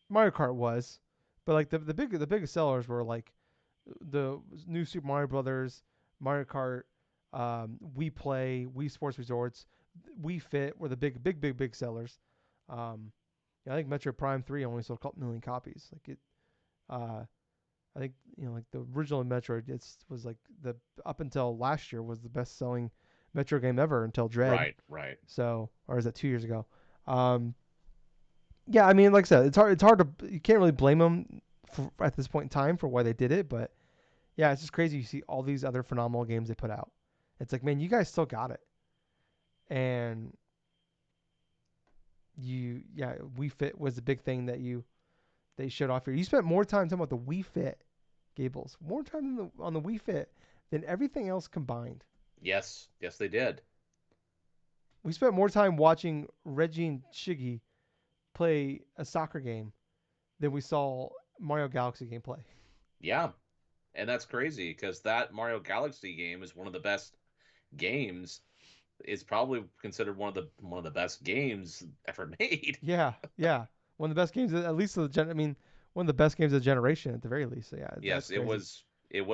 Mario Kart was, but like the biggest sellers were like the new Super Mario Brothers, Mario Kart, Wii Play, Wii Sports Resorts, Wii Fit were the big sellers. Yeah, I think Metroid Prime 3 only sold a couple million copies. Like it, I think like the original Metroid, was like the up until last year was the best selling Metroid game ever until Dread. Right. So, or is that 2 years ago? Yeah, I mean, like I said, it's hard to, you can't really blame them at this point in time for why they did it, but yeah, it's just crazy. You see all these other phenomenal games they put out. It's like, man, you guys still got it. And Wii Fit was the big thing that they showed off here. You spent more time talking about the Wii Fit, Gables, more time on the Wii Fit than everything else combined. Yes, they did. We spent more time watching Reggie and Shiggy play a soccer game than we saw Mario Galaxy gameplay. Yeah, and that's crazy because that Mario Galaxy game is one of the best games. It's probably considered one of the best games ever made. Yeah, one of the best games, at least one of the best games of the generation at the very least. So yeah. Yes, it was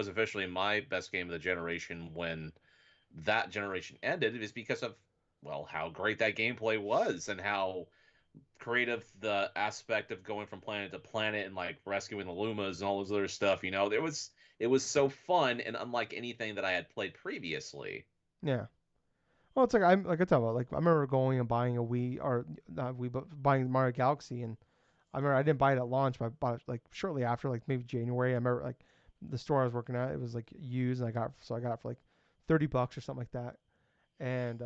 officially my best game of the generation when that generation ended. It was because of how great that gameplay was and how creative the aspect of going from planet to planet and like rescuing the Lumas and all this other stuff. It was so fun and unlike anything that I had played previously. Yeah. Well, it's like I talk about. Like I remember going and buying a Wii, or not Wii, but buying Mario Galaxy, and I remember I didn't buy it at launch, but I bought it like shortly after, like maybe January. I remember like the store I was working at, it was like used, and I got it for like $30 or something like that, and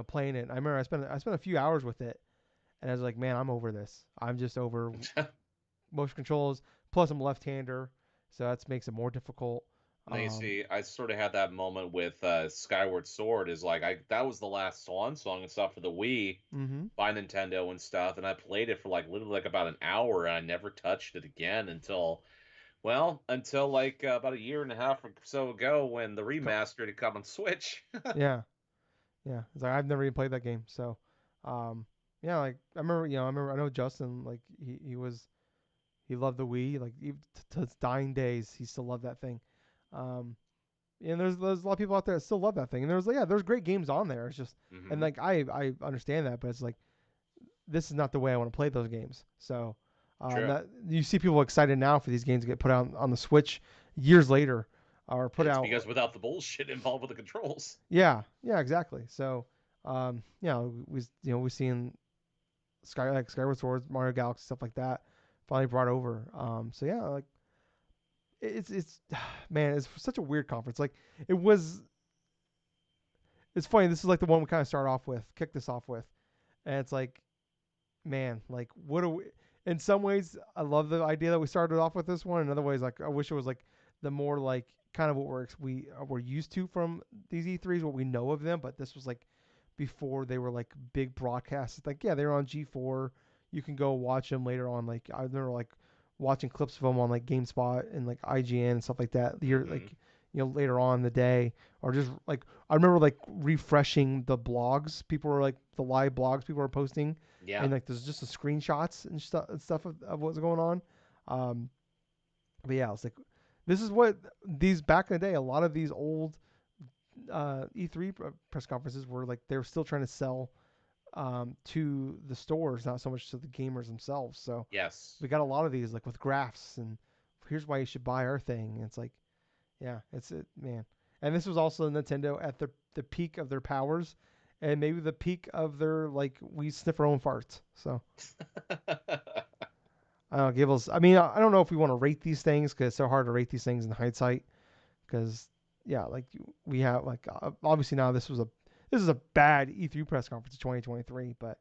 playing it. I remember I spent a few hours with it, and I was like, man, I'm over this. I'm just over motion controls. Plus, I'm left-hander, so that makes it more difficult. Now you see, I sort of had that moment with Skyward Sword. Is like that was the last swan song and stuff for the Wii by Nintendo and stuff, and I played it for like literally like about an hour, and I never touched it again until like about a year and a half or so ago when the remaster had come on Switch. Yeah. It's like I've never even played that game, so yeah, like I remember I know Justin, like he loved the Wii, like even to his dying days, he still loved that thing. And there's a lot of people out there that still love that thing, and there's great games on there. It's just and like I understand that, but it's like this is not the way I want to play those games. So you see people excited now for these games to get put out on the Switch years later, or put out because without the bullshit involved with the controls. Yeah, exactly. So we've seen Skyward Sword, Mario Galaxy, stuff like that finally brought over. So yeah, like. It's man, it's such a weird conference. Like it's funny. This is like the one we kind of kick this off with, and it's like, man, like what do we? In some ways, I love the idea that we started off with this one. In other ways, like I wish it was like the more like kind of what we're used to from these E3s, what we know of them. But this was like before they were like big broadcasts. It's like they were on G4. You can go watch them later on. Like I remember like watching clips of them on like GameSpot and like IGN and stuff like that. Later on in the day, or just like I remember like refreshing the blogs. People were like the live blogs people were posting. Yeah. And like there's just the screenshots and stuff of what's going on. But yeah, it's like this is what these back in the day. A lot of these old E3 press conferences were like they were still trying to sell to the stores, not so much to the gamers themselves. So yes, we got a lot of these like with graphs and here's why you should buy our thing. And it's like, yeah, it's it, man. And this was also Nintendo at the peak of their powers, and maybe the peak of their like we sniff our own farts. So I don't know, Gables. I mean, I don't know if we want to rate these things because it's so hard to rate these things in hindsight. Because yeah, like we have like obviously now this is a bad E3 press conference of 2023, but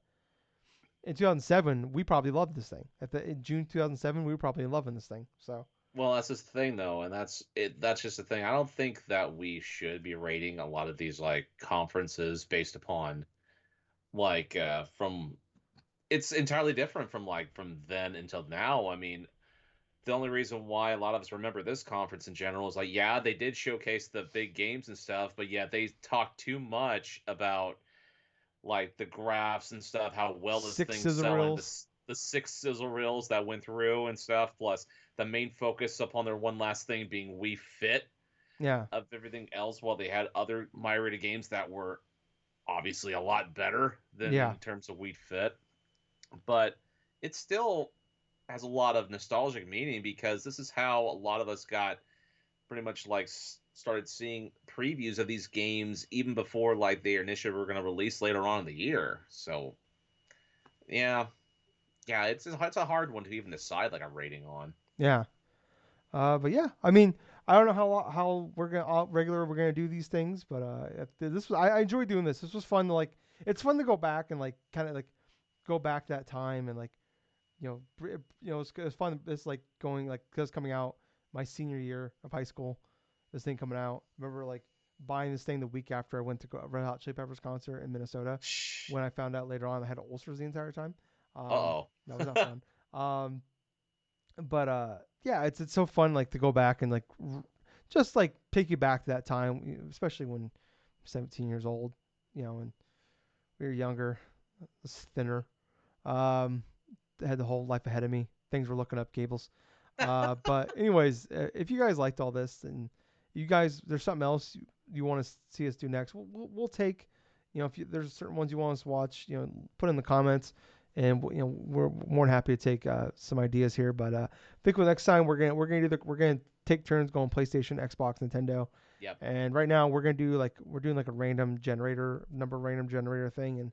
in 2007, we probably loved this thing. In June 2007, we were probably loving this thing. So. Well, that's just the thing, though, and that's it. That's just the thing. I don't think that we should be rating a lot of these like conferences based upon like from. It's entirely different from from then until now. I mean, the only reason why a lot of us remember this conference in general is like, yeah, they did showcase the big games and stuff, but yeah, they talked too much about like the graphs and stuff, how well this 6 thing's sizzle selling, reels. the 6 sizzle reels that went through and stuff, plus the main focus upon their one last thing being Wii Fit Yeah. of everything else, while they had other myrated games that were obviously a lot better than Yeah. in terms of Wii Fit. But it still has a lot of nostalgic meaning because this is how a lot of us got pretty much like started seeing previews of these games even before like they initially were going to release later on in the year. So yeah, it's a hard one to even decide like a rating on. Yeah. But yeah, I mean, I don't know how we're gonna regular we're gonna do these things, but this was I enjoyed doing this. This was fun to like. It's fun to go back and like kind of like go back to that time and like it's fun. It's like going like because coming out my senior year of high school, this thing coming out. I remember like buying this thing the week after I went to Red Hot Chili Peppers concert in Minnesota. When I found out later on I had ulcers the entire time. Uh-oh. That was not fun. But yeah, it's so fun like to go back and like just like take you back to that time, especially when I'm 17 years old, and we were younger, was thinner, had the whole life ahead of me. Things were looking up, Gables. But anyways, if you guys liked all this and you guys there's something else you want to see us do next, we'll take, if there's certain ones you want us to watch, put in the comments. And we're more than happy to take some ideas here, but I think next time we're gonna take turns going PlayStation, Xbox, Nintendo. Yep. And right now we're doing like a random generator thing, and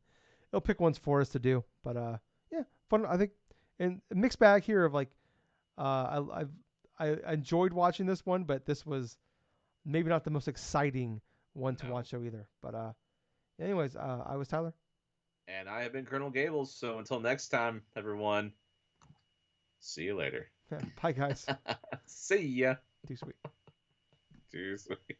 it'll pick ones for us to do. But yeah, fun. I think, and a mixed bag here of like, I enjoyed watching this one, but this was maybe not the most exciting one to watch though either. But anyways, I was Tyler. And I have been Colonel Gables, so until next time, everyone, see you later. Bye, guys. See ya. Too sweet. Too sweet.